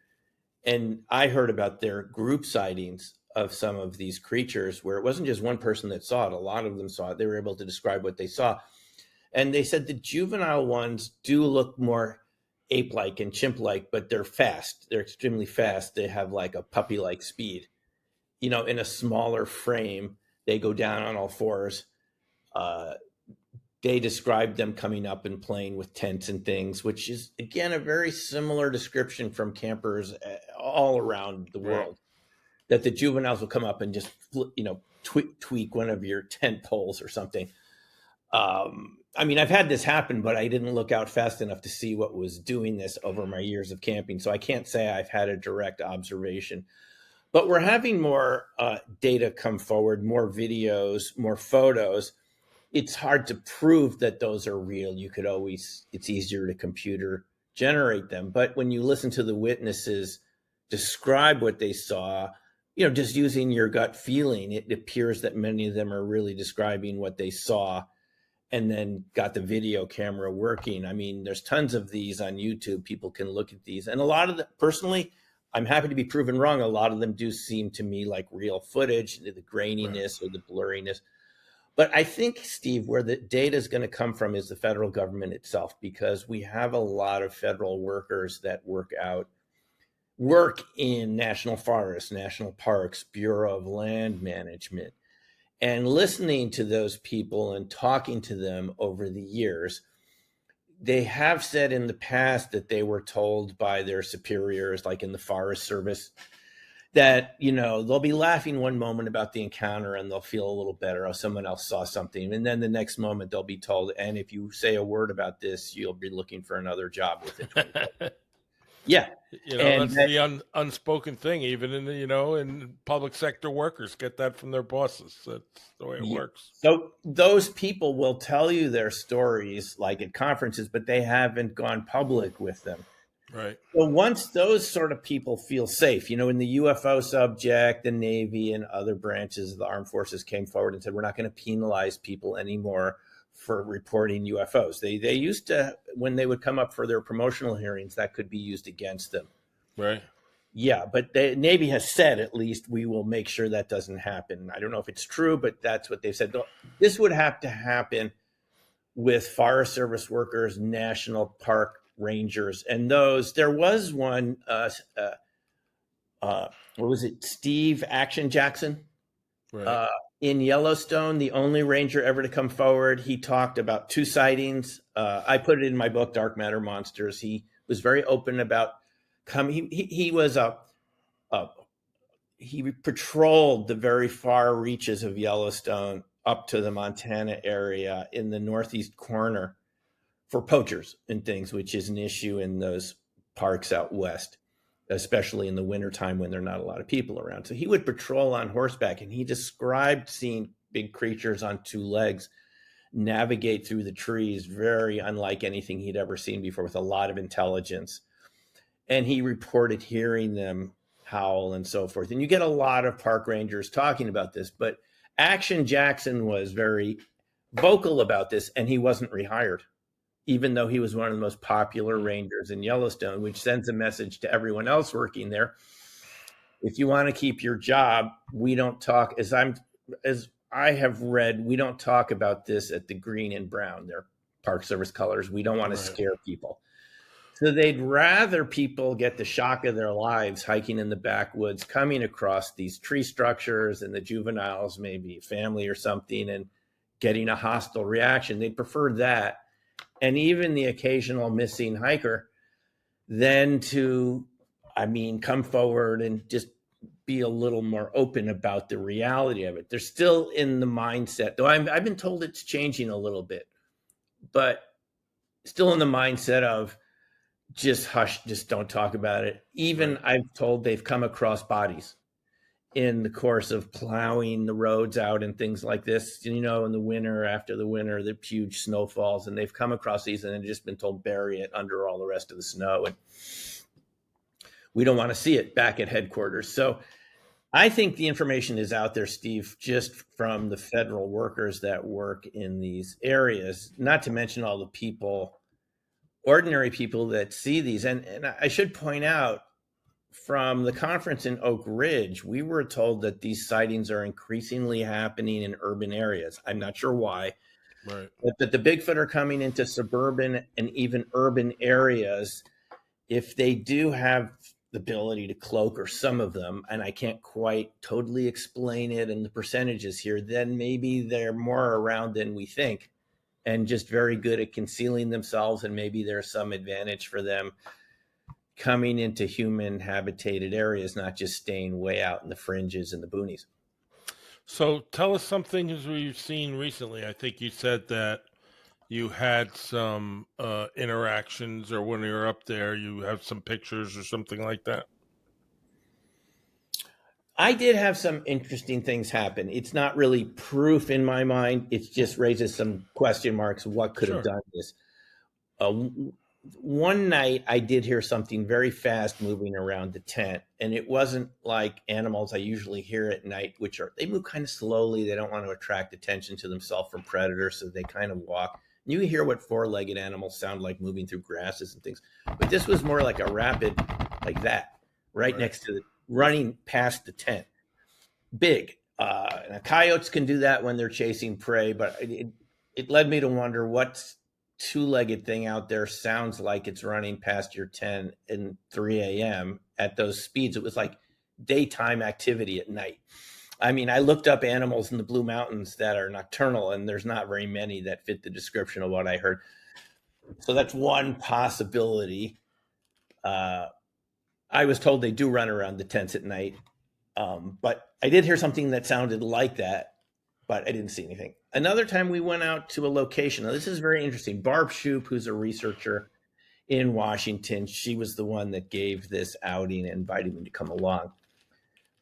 And I heard about their group sightings of some of these creatures, where it wasn't just one person that saw it. A lot of them saw it. They were able to describe what they saw. And they said the juvenile ones do look more ape-like and chimp-like, but they're fast. They're extremely fast. They have like a puppy-like speed. In a smaller frame, they go down on all fours. They described them coming up and playing with tents and things, which is, again, a very similar description from campers all around the world, that the juveniles will come up and just, tweak one of your tent poles or something. I mean, I've had this happen, but I didn't look out fast enough to see what was doing this over my years of camping. So I can't say I've had a direct observation. But we're having more data come forward, more videos, more photos. It's hard to prove that those are real. You could always, it's easier to computer generate them. But when you listen to the witnesses describe what they saw, just using your gut feeling, it appears that many of them are really describing what they saw and then got the video camera working. I mean, there's tons of these on YouTube. People can look at these. And a lot of them, personally, I'm happy to be proven wrong. A lot of them do seem to me like real footage, the Right. graininess or the blurriness. But I think, Steve, where the data is going to come from is the federal government itself, because we have a lot of federal workers that work in national forests, national parks, Bureau of Land Management. And listening to those people and talking to them over the years, they have said in the past that they were told by their superiors, like in the Forest Service, that they'll be laughing one moment about the encounter and they'll feel a little better, or someone else saw something, and then the next moment they'll be told, and if you say a word about this, you'll be looking for another job within 24. Yeah. And That's the unspoken thing, even in in public sector workers get that from their bosses. That's the way it yeah. works. So those people will tell you their stories like at conferences, but they haven't gone public with them. Right. So once those sort of people feel safe, in the UFO subject, the Navy and other branches of the armed forces came forward and said, we're not going to penalize people anymore for reporting UFOs. They used to, when they would come up for their promotional hearings, that could be used against them. Right. Yeah, but the Navy has said, at least, we will make sure that doesn't happen. I don't know if it's true, but that's what they've said. This would have to happen with Forest Service workers, national park rangers, and those. There was one. What was it? Steve Action Jackson Right. uh, in Yellowstone, the only ranger ever to come forward. He talked about two sightings. I put it in my book, Dark Matter Monsters. He was very open about coming. He was a he patrolled the very far reaches of Yellowstone up to the Montana area in the northeast corner for poachers and things, which is an issue in those parks out west, especially in the wintertime when there are not a lot of people around. So he would patrol on horseback, and he described seeing big creatures on two legs navigate through the trees, very unlike anything he'd ever seen before, with a lot of intelligence. And he reported hearing them howl and so forth. And you get a lot of park rangers talking about this, but Action Jackson was very vocal about this, and he wasn't rehired, even though he was one of the most popular rangers in Yellowstone, which sends a message to everyone else working there. If you want to keep your job, we don't talk, as I have read, we don't talk about this at the green and brown. They're Park Service colors. We don't want to Right. scare people. So they'd rather people get the shock of their lives hiking in the backwoods, coming across these tree structures, and the juveniles, maybe family or something, and getting a hostile reaction. They'd prefer that, and even the occasional missing hiker, than to, come forward and just be a little more open about the reality of it. They're still in the mindset, though I've been told it's changing a little bit, but still in the mindset of just hush, just don't talk about it. Even Right. I've told they've come across bodies in the course of plowing the roads out and things like this, in the winter, after the winter, the huge snowfalls, and they've come across these and they've just been told bury it under all the rest of the snow. And we don't want to see it back at headquarters. So I think the information is out there, Steve, just from the federal workers that work in these areas, not to mention all the people, ordinary people that see these. And I should point out, from the conference in Oak Ridge, we were told that these sightings are increasingly happening in urban areas. I'm not sure why, Right. but that the Bigfoot are coming into suburban and even urban areas. If they do have the ability to cloak, or some of them, and I can't quite totally explain it and the percentages here, then maybe they're more around than we think, and just very good at concealing themselves. And maybe there's some advantage for them coming into human habitated areas, not just staying way out in the fringes and the boonies. So tell us something as we've seen recently. I think you said that you had some interactions, or when you're up there, you have some pictures or something like that? I did have some interesting things happen. It's not really proof in my mind. It just raises some question marks of what could have Sure. done this. One night I did hear something very fast moving around the tent, and it wasn't like animals I usually hear at night, which are they move kind of slowly. They don't want to attract attention to themselves from predators, so they kind of walk. And you hear what four-legged animals sound like moving through grasses and things, but this was more like a rapid, like that, right Right. next to the running past the tent. Big. And coyotes can do that when they're chasing prey, but it led me to wonder what's two-legged thing out there sounds like it's running past your 10 and 3 a.m. at those speeds. It was like daytime activity at night. I mean, I looked up animals in the Blue Mountains that are nocturnal, and there's not very many that fit the description of what I heard. So that's one possibility. Uh, I was told they do run around the tents at night, but I did hear something that sounded like that, but I didn't see anything. Another time we went out to a location. Now, this is very interesting. Barb Shoup, who's a researcher in Washington, she was the one that gave this outing and invited me to come along.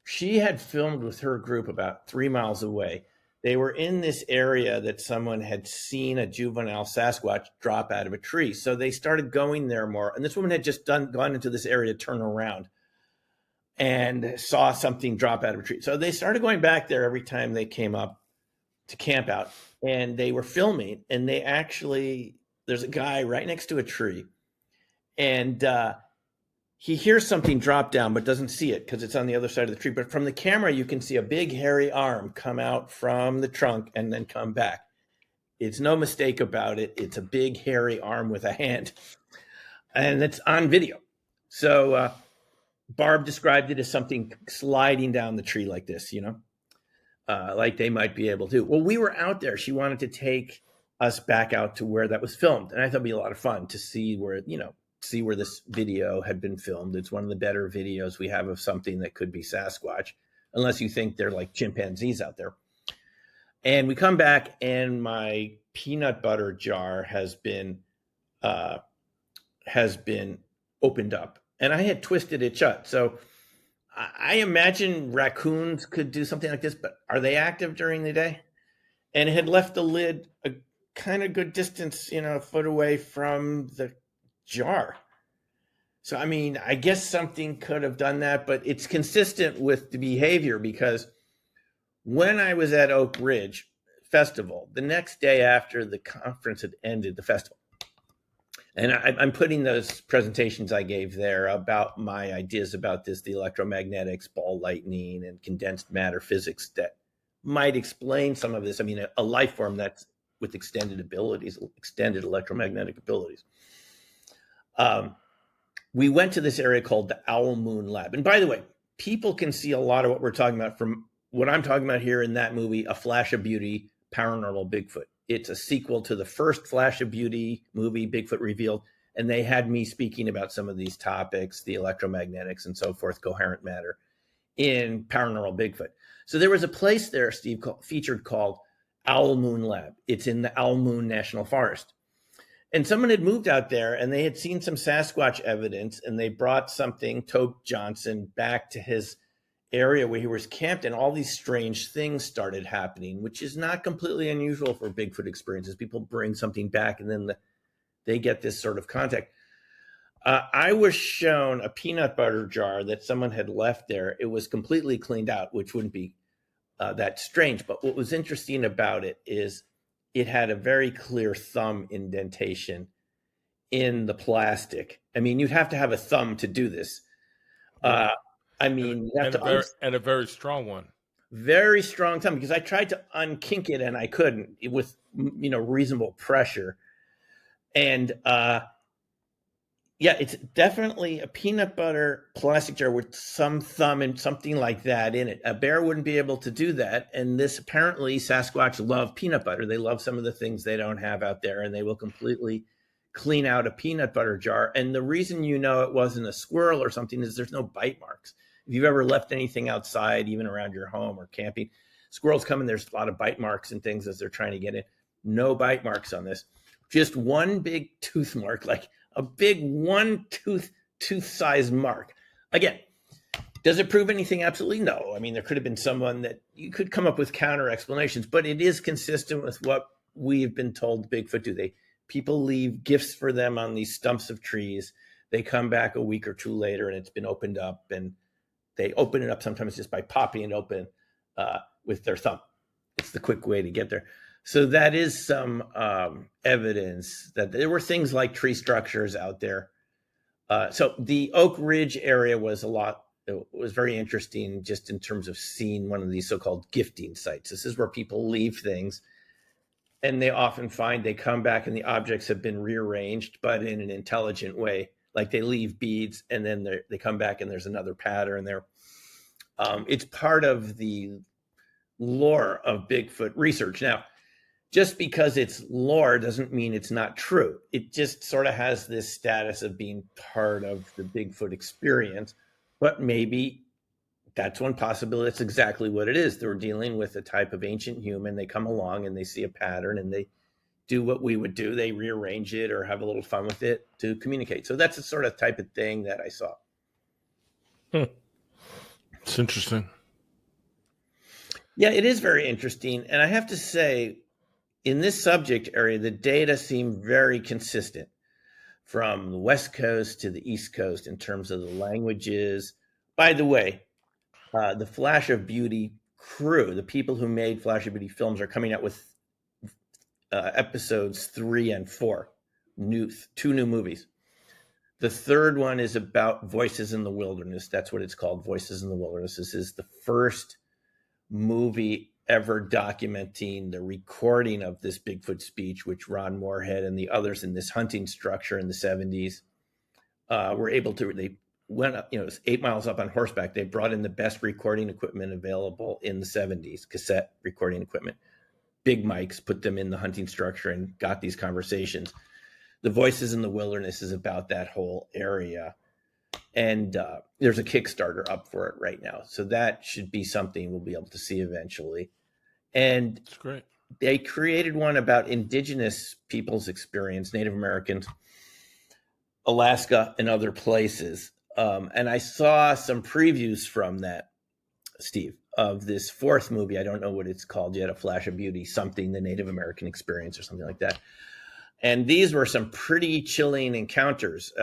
She had filmed with her group about 3 miles away. They were in this area that someone had seen a juvenile Sasquatch drop out of a tree. So they started going there more. And this woman had just gone into this area to turn around and saw something drop out of a tree. So they started going back there every time they came up to camp out, and they were filming. And they actually, there's a guy right next to a tree, and he hears something drop down but doesn't see it because it's on the other side of the tree. But from the camera, you can see a big hairy arm come out from the trunk and then come back. It's no mistake about it. It's a big hairy arm with a hand, and it's on video. So Barb described it as something sliding down the tree like this, like they might be able to. Well, we were out there. She wanted to take us back out to where that was filmed, and I thought it'd be a lot of fun to see where this video had been filmed. It's one of the better videos we have of something that could be Sasquatch, unless you think they're like chimpanzees out there. And we come back, and my peanut butter jar has been opened up, and I had twisted it shut. So I imagine raccoons could do something like this, but are they active during the day? And it had left the lid a kind of good distance, a foot away from the jar. So, I mean, I guess something could have done that, but it's consistent with the behavior, because when I was at Oak Ridge Festival, the next day after the conference had ended, the festival, and I'm putting those presentations I gave there about my ideas about this, the electromagnetics, ball lightning, and condensed matter physics that might explain some of this. I mean, a life form that's with extended abilities, extended electromagnetic abilities. We went to this area called the Owl Moon Lab. And by the way, people can see a lot of what we're talking about from what I'm talking about here in that movie, A Flash of Beauty, Paranormal Bigfoot. It's a sequel to the first Flash of Beauty movie, Bigfoot Revealed. And they had me speaking about some of these topics, the electromagnetics and so forth, coherent matter, in Paranormal Bigfoot. So there was a place there, Steve, featured called Owl Moon Lab. It's in the Owl Moon National Forest. And someone had moved out there, and they had seen some Sasquatch evidence, and they brought something, Toke Johnson, back to his area where he was camped, and all these strange things started happening, which is not completely unusual for Bigfoot experiences. People bring something back, and then they get this sort of contact. I was shown a peanut butter jar that someone had left there. It was completely cleaned out, which wouldn't be that strange. But what was interesting about it is it had a very clear thumb indentation in the plastic. I mean, you'd have to have a thumb to do this. Right. I mean, you have and a very strong one. Very strong thumb, because I tried to unkink it and I couldn't with reasonable pressure. And yeah, it's definitely a peanut butter plastic jar with some thumb and something like that in it. A bear wouldn't be able to do that. And this, apparently, Sasquatch love peanut butter. They love some of the things they don't have out there, and they will completely clean out a peanut butter jar. And the reason it wasn't a squirrel or something is there's no bite marks. If you've ever left anything outside, even around your home or camping, squirrels come in, there's a lot of bite marks and things as they're trying to get in. No bite marks on this. just one big tooth mark, like a big one tooth size mark. Again, does it prove anything? Absolutely no. I mean, there could have been someone that you could come up with counter explanations, but it is consistent with what we've been told Bigfoot do. People leave gifts for them on these stumps of trees. They come back a week or two later and it's been opened up, and they open it up sometimes just by popping it open with their thumb. It's the quick way to get there. So that is some evidence that there were things like tree structures out there. So the Oak Ridge area was very interesting just in terms of seeing one of these so-called gifting sites. This is where people leave things, and they often find they come back and the objects have been rearranged, but in an intelligent way. Like they leave beads and then they come back and there's another pattern there. It's part of the lore of Bigfoot research. Now, just because it's lore doesn't mean it's not true. It just sort of has this status of being part of the Bigfoot experience, but maybe that's one possibility. That's exactly what it is. They're dealing with a type of ancient human. They come along and they see a pattern and they do what we would do. They rearrange it or have a little fun with it to communicate. So that's the sort of type of thing that I saw. It's interesting. Yeah, it is very interesting. And I have to say, in this subject area, the data seem very consistent from the West Coast to the East Coast in terms of the languages. By the way, the Flash of Beauty crew, the people who made Flash of Beauty films, are coming out with episodes 3 and 4, two new movies. The third one is about Voices in the Wilderness. That's what it's called, Voices in the Wilderness. This is the first movie ever documenting the recording of this Bigfoot speech, which Ron Moorhead and the others in this hunting structure in the 70s were able to. They went up, it was 8 miles up on horseback. They brought in the best recording equipment available in the 70s, cassette recording equipment, big mics, put them in the hunting structure and got these conversations. The Voices in the Wilderness is about that whole area. And there's a Kickstarter up for it right now. So that should be something we'll be able to see eventually. And it's great. They created one about indigenous people's experience, Native Americans, Alaska, and other places. And I saw some previews from that, Steve, of this fourth movie. I don't know what it's called yet, A Flash of Beauty, something, the Native American experience or something like that. And these were some pretty chilling encounters.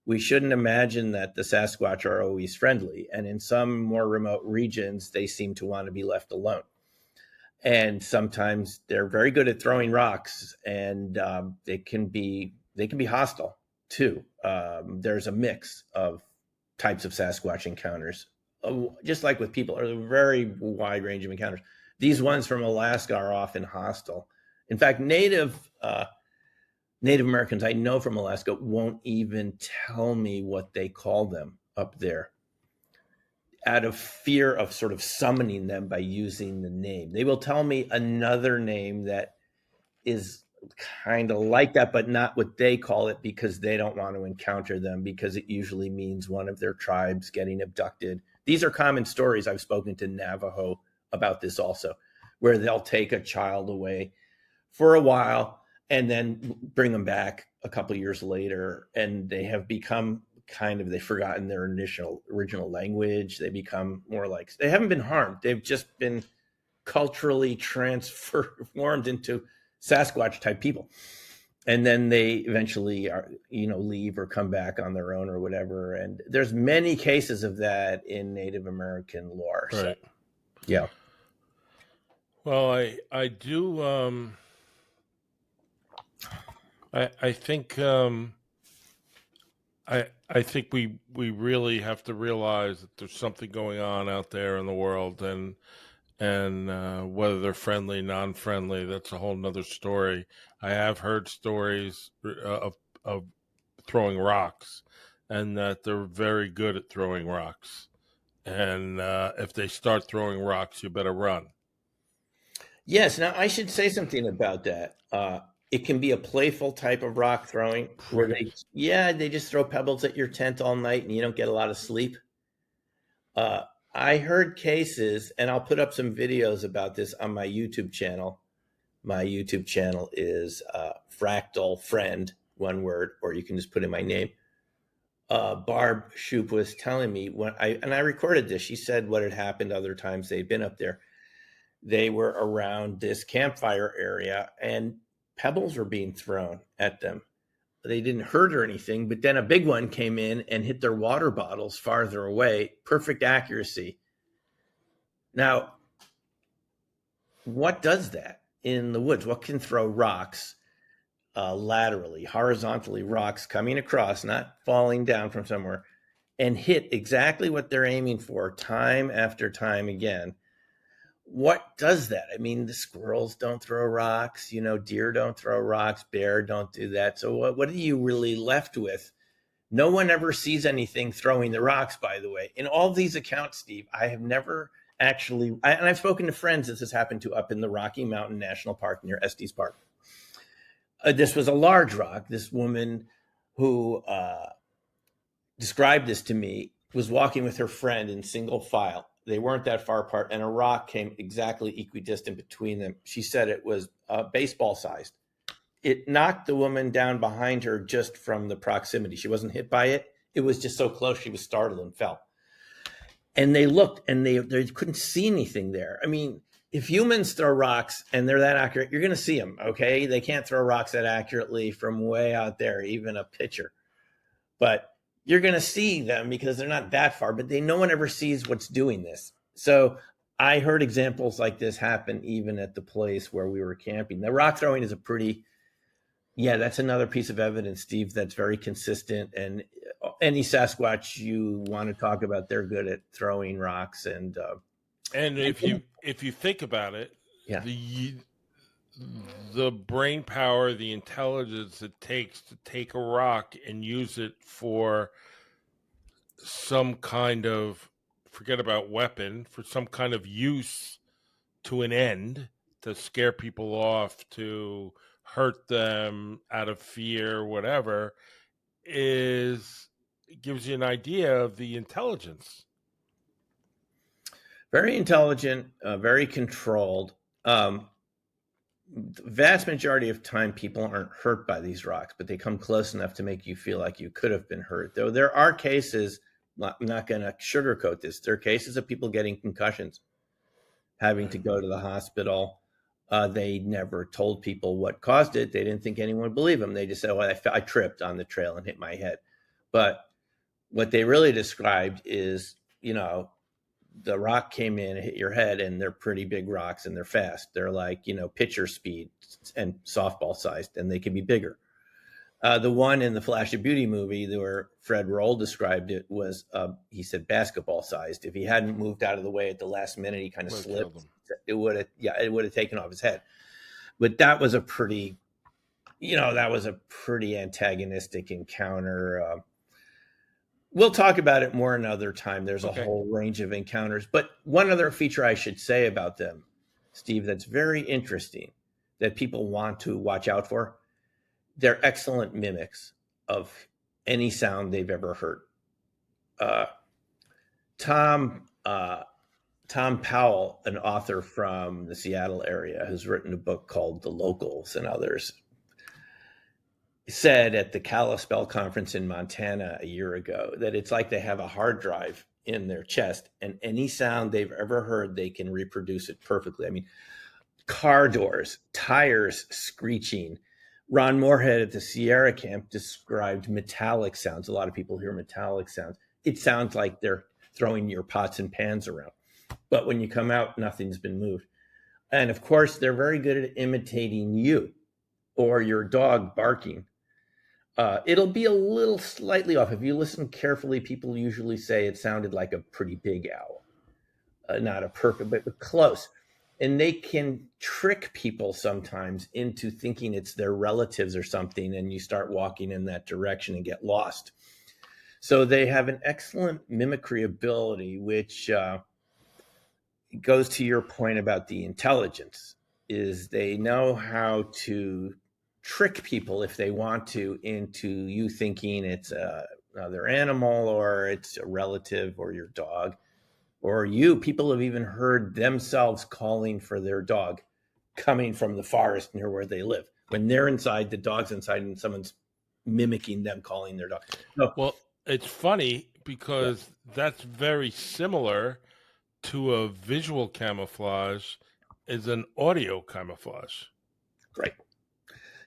We shouldn't imagine that the Sasquatch are always friendly. And in some more remote regions, they seem to want to be left alone. And sometimes they're very good at throwing rocks, and they can be hostile too. There's a mix of types of Sasquatch encounters, just like with people, are a very wide range of encounters. These ones from Alaska are often hostile. In fact, Native Americans I know from Alaska won't even tell me what they call them up there, out of fear of sort of summoning them by using the name. They will tell me another name that is kind of like that, but not what they call it, because they don't want to encounter them, because it usually means one of their tribes getting abducted. These are common stories. I've spoken to Navajo about this also, where they'll take a child away for a while and then bring them back a couple of years later, and they have become they've forgotten their original language. They become more like, they haven't been harmed. They've just been culturally transformed into Sasquatch type people. And then they eventually leave or come back on their own or whatever. And there's many cases of that in Native American lore. Right. So, yeah. Well, I do. I think. I think we really have to realize that there's something going on out there in the world, and whether they're friendly, non-friendly, that's a whole nother story. I have heard stories of throwing rocks, and that they're very good at throwing rocks. And if they start throwing rocks, you better run. Yes. Now I should say something about that. It can be a playful type of rock throwing where they just throw pebbles at your tent all night and you don't get a lot of sleep. I heard cases, and I'll put up some videos about this on my YouTube channel, My YouTube channel is Fractal Friend, one word, or you can just put in my name. Barb Shoup was telling me I recorded this. She said what had happened other times they'd been up there. They were around this campfire area and pebbles were being thrown at them. They didn't hurt or anything, but then a big one came in and hit their water bottles farther away. Perfect accuracy. Now, what does that in the woods? What can throw rocks laterally, horizontally, rocks coming across, not falling down from somewhere, and hit exactly what they're aiming for time after time again? What does that? I mean, the squirrels don't throw rocks, deer don't throw rocks, bear don't do that. So what are you really left with? No one ever sees anything throwing the rocks, by the way. In all these accounts, Steve, I have never actually, and I've spoken to friends this has happened to up in the Rocky Mountain National Park near Estes Park. This was a large rock. This woman who described this to me was walking with her friend in single file. They weren't that far apart, and a rock came exactly equidistant between them. She said it was baseball sized. It knocked the woman down behind her just from the proximity. She wasn't hit by it. It was just so close, she was startled and fell. And they looked, and they couldn't see anything there. I mean, if humans throw rocks and they're that accurate, you're going to see them, okay? They can't throw rocks that accurately from way out there, even a pitcher. But you're going to see them because they're not that far, but no one ever sees what's doing this. So I heard examples like this happen even at the place where we were camping. The rock throwing is that's another piece of evidence, Steve, that's very consistent. And any Sasquatch you want to talk about, they're good at throwing rocks. And if you think about it, yeah, the brain power, the intelligence it takes to take a rock and use it for some kind of, forget about weapon, for some kind of use to an end, to scare people off, to hurt them out of fear, whatever, gives you an idea of the intelligence. Very intelligent, very controlled. The vast majority of time, people aren't hurt by these rocks, but they come close enough to make you feel like you could have been hurt. Though there are cases, I'm not going to sugarcoat this, there are cases of people getting concussions, having to go to the hospital. They never told people what caused it. They didn't think anyone would believe them. They just said, well, I tripped on the trail and hit my head. But what they really described is, the rock came in, hit your head, and they're pretty big rocks and they're fast. They're like, pitcher speed and softball sized, and they can be bigger. The one in the Flash of Beauty movie where Fred Roll described it was, he said basketball sized. If he hadn't moved out of the way at the last minute, he kind of slipped. It would have taken off his head. But that was a pretty antagonistic encounter. We'll talk about it more another time. There's a whole range of encounters. But one other feature I should say about them, Steve, that's very interesting that people want to watch out for. They're excellent mimics of any sound they've ever heard. Tom Powell, an author from the Seattle area, has written a book called The Locals and others, said at the Kalispell conference in Montana a year ago that it's like they have a hard drive in their chest, and any sound they've ever heard, they can reproduce it perfectly. I mean, car doors, tires screeching. Ron Moorhead at the Sierra camp described metallic sounds. A lot of people hear metallic sounds. It sounds like they're throwing your pots and pans around. But when you come out, nothing's been moved. And of course, they're very good at imitating you or your dog barking. It'll be a little slightly off. If you listen carefully, people usually say it sounded like a pretty big owl. Not a perfect, but close. And they can trick people sometimes into thinking it's their relatives or something, and you start walking in that direction and get lost. So they have an excellent mimicry ability, which goes to your point about the intelligence, is they know how to trick people if they want to into you thinking it's another animal or it's a relative or your dog or you. People have even heard themselves calling for their dog coming from the forest near where they live. When they're inside, the dog's inside, and someone's mimicking them calling their dog. So, Well, it's funny yeah, because that's very similar to a visual camouflage is an audio camouflage. great.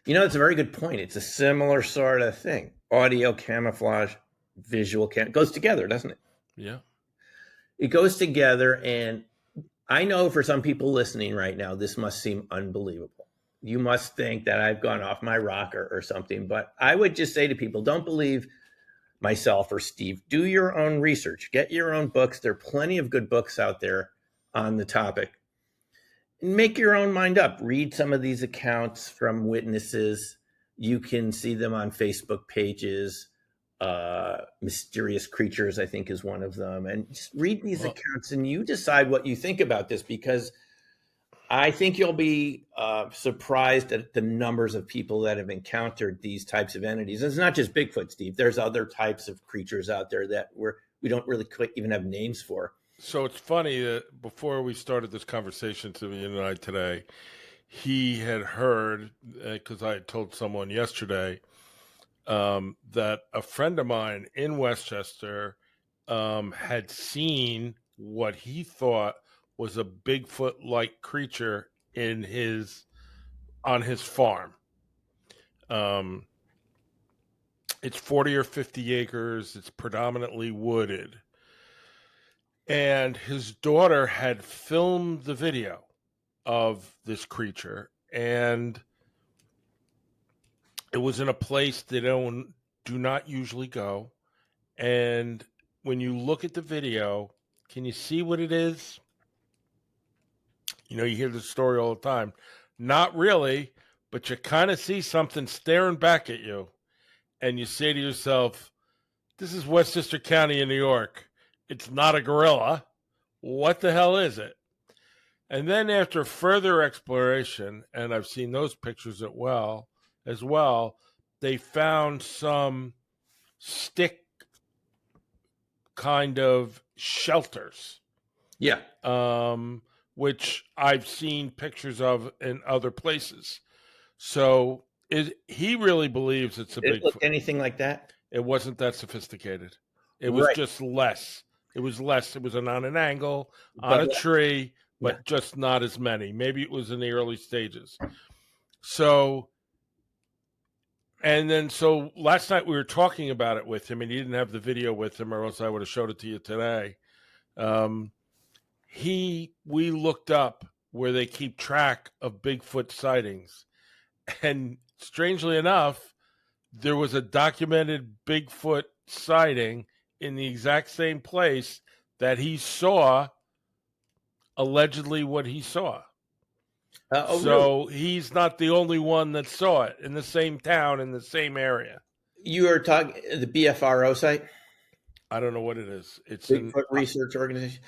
It's a very good point. It's a similar sort of thing. Audio camouflage, visual goes together, doesn't it? Yeah. It goes together, and I know for some people listening right now, this must seem unbelievable. You must think that I've gone off my rocker or something, but I would just say to people, don't believe myself or Steve. Do your own research. Get your own books. There are plenty of good books out there on the topic. Make your own mind up. Read some of these accounts from witnesses. You can see them on Facebook pages. Mysterious Creatures, I think, is one of them. And just read these Well, accounts and you decide what you think about this, because I think you'll be surprised at the numbers of people that have encountered these types of entities. And it's not just Bigfoot, Steve. There's other types of creatures out there that we don't really even have names for. so it's funny that before we started this conversation, Simeon and I today, he had heard, because I had told someone yesterday, that a friend of mine in Westchester had seen what he thought was a Bigfoot-like creature on his farm. It's 40 or 50 acres. It's predominantly wooded. And his daughter had filmed the video of this creature, and it was in a place they do not usually go. And when you look at the video, can you see what it is? You hear the story all the time. Not really, but you kind of see something staring back at you. And you say to yourself, this is Westchester County in New York. It's not a gorilla. What the hell is it? And then after further exploration, and I've seen those pictures as well, they found some stick kind of shelters. Yeah. Which I've seen pictures of in other places. So he really believes it's a Did it look Bigfoot. anything like that? It wasn't that sophisticated. It was Right. just less. It was less. It was on an angle, on But a tree, yeah. but just not as many. Maybe it was in the early stages. So last night we were talking about it with him, and he didn't have the video with him, or else I would have showed it to you today. We looked up where they keep track of Bigfoot sightings, and strangely enough, there was a documented Bigfoot sighting in the exact same place that he saw, allegedly what he saw. So Really? he's not the only one that saw it in the same town, in the same area. You are talking the BFRO site? I don't know what it is. It's Bigfoot Research Organization.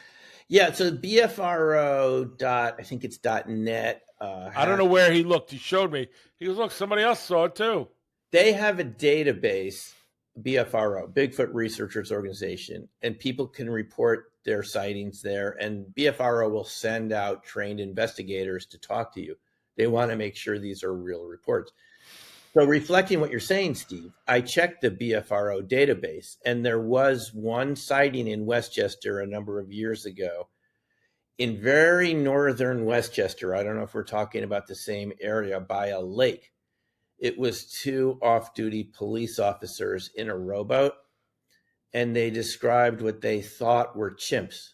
Yeah, so BFRO I think it's .net. I don't know where he looked. He showed me. He goes, look, somebody else saw it too. They have a database, BFRO, Bigfoot Researchers Organization, and people can report their sightings there. And BFRO will send out trained investigators to talk to you. They want to make sure these are real reports. So reflecting what you're saying, Steve, I checked the BFRO database, and there was one sighting in Westchester a number of years ago in very northern Westchester. I don't know if we're talking about the same area, by a lake. It was two off-duty police officers in a rowboat, and they described what they thought were chimps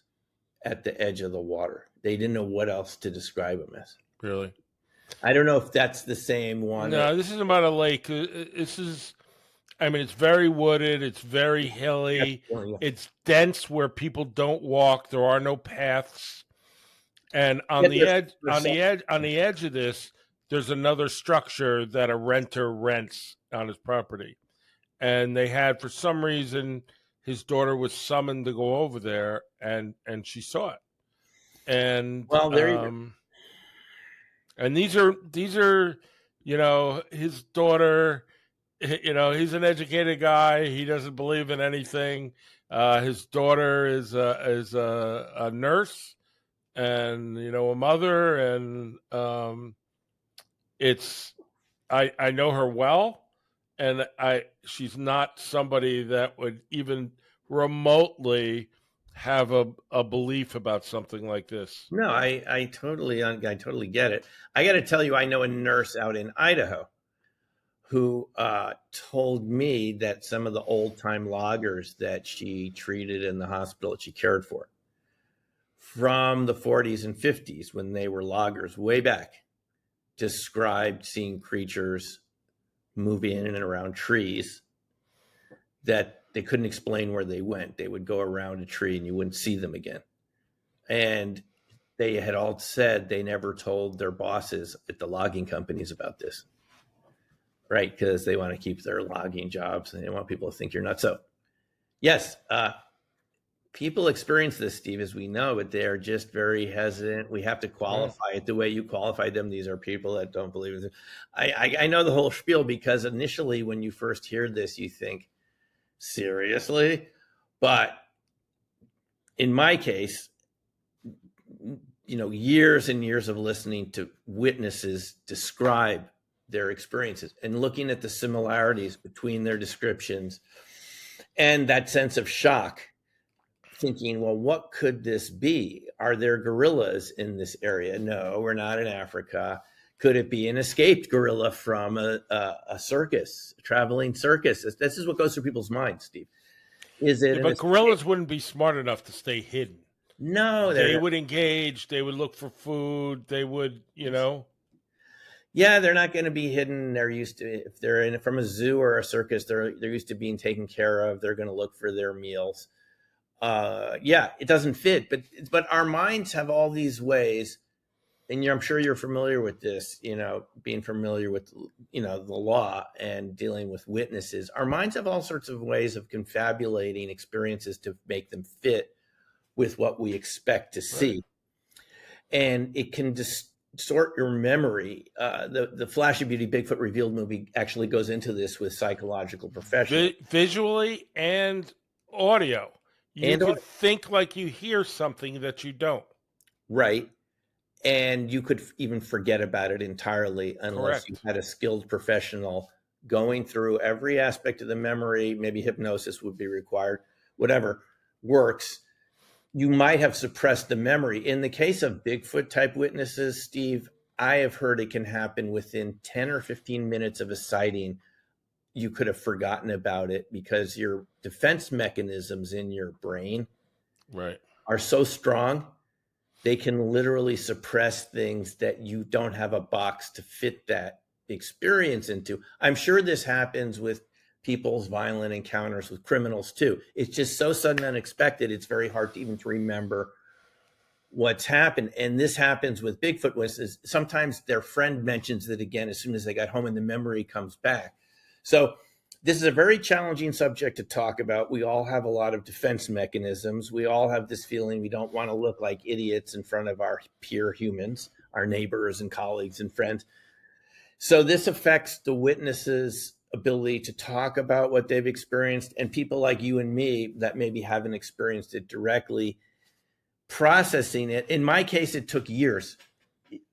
at the edge of the water. They didn't know what else to describe them as. Really? I don't know if that's the same one. No, this isn't about a lake. This is, it's very wooded. It's very hilly. It's dense where people don't walk. There are no paths. And on the edge of this, there's another structure that a renter rents on his property. And they had, for some reason, his daughter was summoned to go over there, and she saw it. And well, there you go. And these are his daughter. He's an educated guy. He doesn't believe in anything. His daughter is a nurse, and a mother, and it's I know her well, and she's not somebody that would even remotely have a belief about something like this. No, I totally get it. I got to tell you, I know a nurse out in Idaho who told me that some of the old time loggers that she treated in the hospital that she cared for from the 40s and 50s, when they were loggers way back, described seeing creatures move in and around trees that they couldn't explain where they went. They would go around a tree and you wouldn't see them again. And they had all said they never told their bosses at the logging companies about this, right? Because they want to keep their logging jobs and they want people to think you're nuts. So, yes, people experience this, Steve, as we know, but they are just very hesitant. We have to qualify it the way you qualified them. These are people that don't believe in it. I know the whole spiel, because initially when you first hear this, you think, seriously? But in my case, years and years of listening to witnesses describe their experiences and looking at the similarities between their descriptions and that sense of shock, thinking, well, what could this be? Are there gorillas in this area? No, we're not in Africa. Could it be an escaped gorilla from a circus, a traveling circus? This is what goes through people's minds, Steve. Is it Yeah, but gorillas wouldn't be smart enough to stay hidden. No, they would engage. They would look for food. They would, Yeah, they're not going to be hidden. They're used to, if they're in from a zoo or a circus, they're used to being taken care of. They're going to look for their meals. Yeah, it doesn't fit, but our minds have all these ways, and I'm sure you're familiar with this. Being familiar with the law and dealing with witnesses, our minds have all sorts of ways of confabulating experiences to make them fit with what we expect to see. Right. And it can distort your memory. The Flash of Beauty Bigfoot Revealed movie actually goes into this with psychological professionals. Visually and audio. You could think like you hear something that you don't. Right. And you could even forget about it entirely unless Correct. you had a skilled professional going through every aspect of the memory. Maybe hypnosis would be required, whatever works. You might have suppressed the memory. In the case of Bigfoot type witnesses, Steve, I have heard it can happen within 10 or 15 minutes of a sighting. You could have forgotten about it because your defense mechanisms in your brain are so strong, they can literally suppress things that you don't have a box to fit that experience into. I'm sure this happens with people's violent encounters with criminals too. It's just so sudden and unexpected, it's very hard to even remember what's happened. And this happens with Bigfoot witnesses. Sometimes their friend mentions it again as soon as they got home and the memory comes back. So this is a very challenging subject to talk about. We all have a lot of defense mechanisms. We all have this feeling we don't want to look like idiots in front of our peer humans, our neighbors and colleagues and friends. So this affects the witnesses' ability to talk about what they've experienced, and people like you and me that maybe haven't experienced it directly, processing it. In my case, it took years.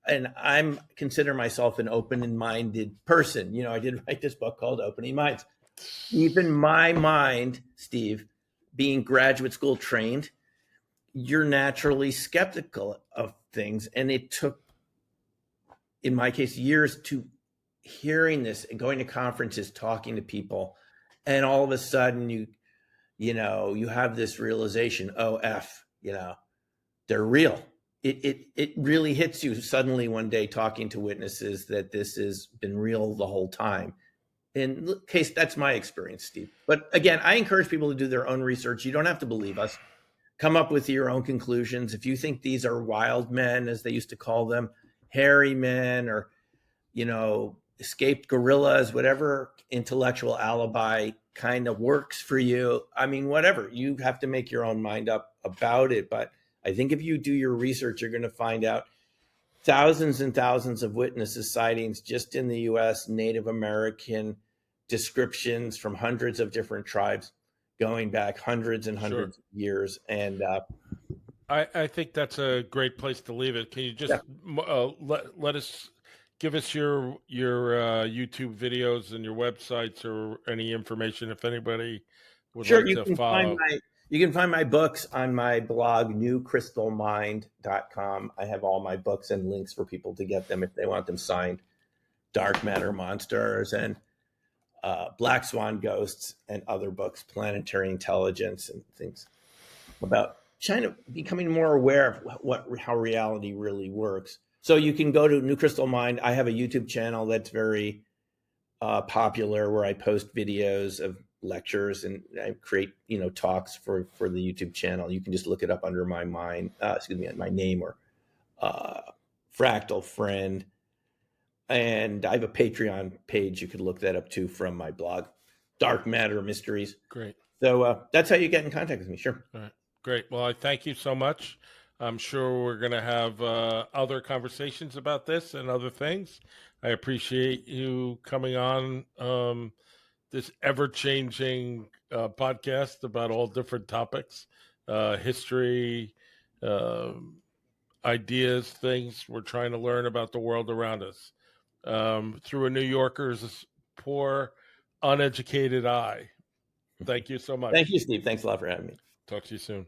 And I'm consider myself an open-minded person. I did write this book called Opening Minds. Even my mind, Steve, being graduate school trained, you're naturally skeptical of things. And it took, in my case, years to hearing this and going to conferences, talking to people. And all of a sudden you have this realization, they're real. It really hits you suddenly one day talking to witnesses that this has been real the whole time. In case, that's my experience, Steve. But again, I encourage people to do their own research. You don't have to believe us. Come up with your own conclusions. If you think these are wild men, as they used to call them, hairy men, or, escaped gorillas, whatever intellectual alibi kind of works for you. I mean, whatever. You have to make your own mind up about it. But I think if you do your research, you're going to find out thousands and thousands of witnesses sightings just in the U.S., Native American descriptions from hundreds of different tribes going back hundreds and hundreds of years. And I think that's a great place to leave it. Can you Yeah. just let us give us your YouTube videos and your websites or any information if anybody would Sure, like to follow? you can find my books on my blog, newcrystalmind.com. I have all my books and links for people to get them if they want them signed. Dark Matter Monsters and Black Swan Ghosts and other books, Planetary Intelligence and things about China becoming more aware of how reality really works. So you can go to New Crystal Mind. I have a YouTube channel that's very popular where I post videos of lectures and I create talks for the YouTube channel. You can just look it up under my my name or uh, Fractal Friend. And I have a Patreon page. You could look that up too from my blog, Dark Matter Mysteries. Great. So that's how you get in contact with me. Sure. All right. Great. Well, I thank you so much. I'm sure we're going to have other conversations about this and other things. I appreciate you coming on this ever changing podcast about all different topics, history, um ideas, things. We're trying to learn about the world around us through a New Yorker's poor, uneducated eye. Thank you so Thank much. you, Steve. Thanks a lot for having me. Talk to you soon.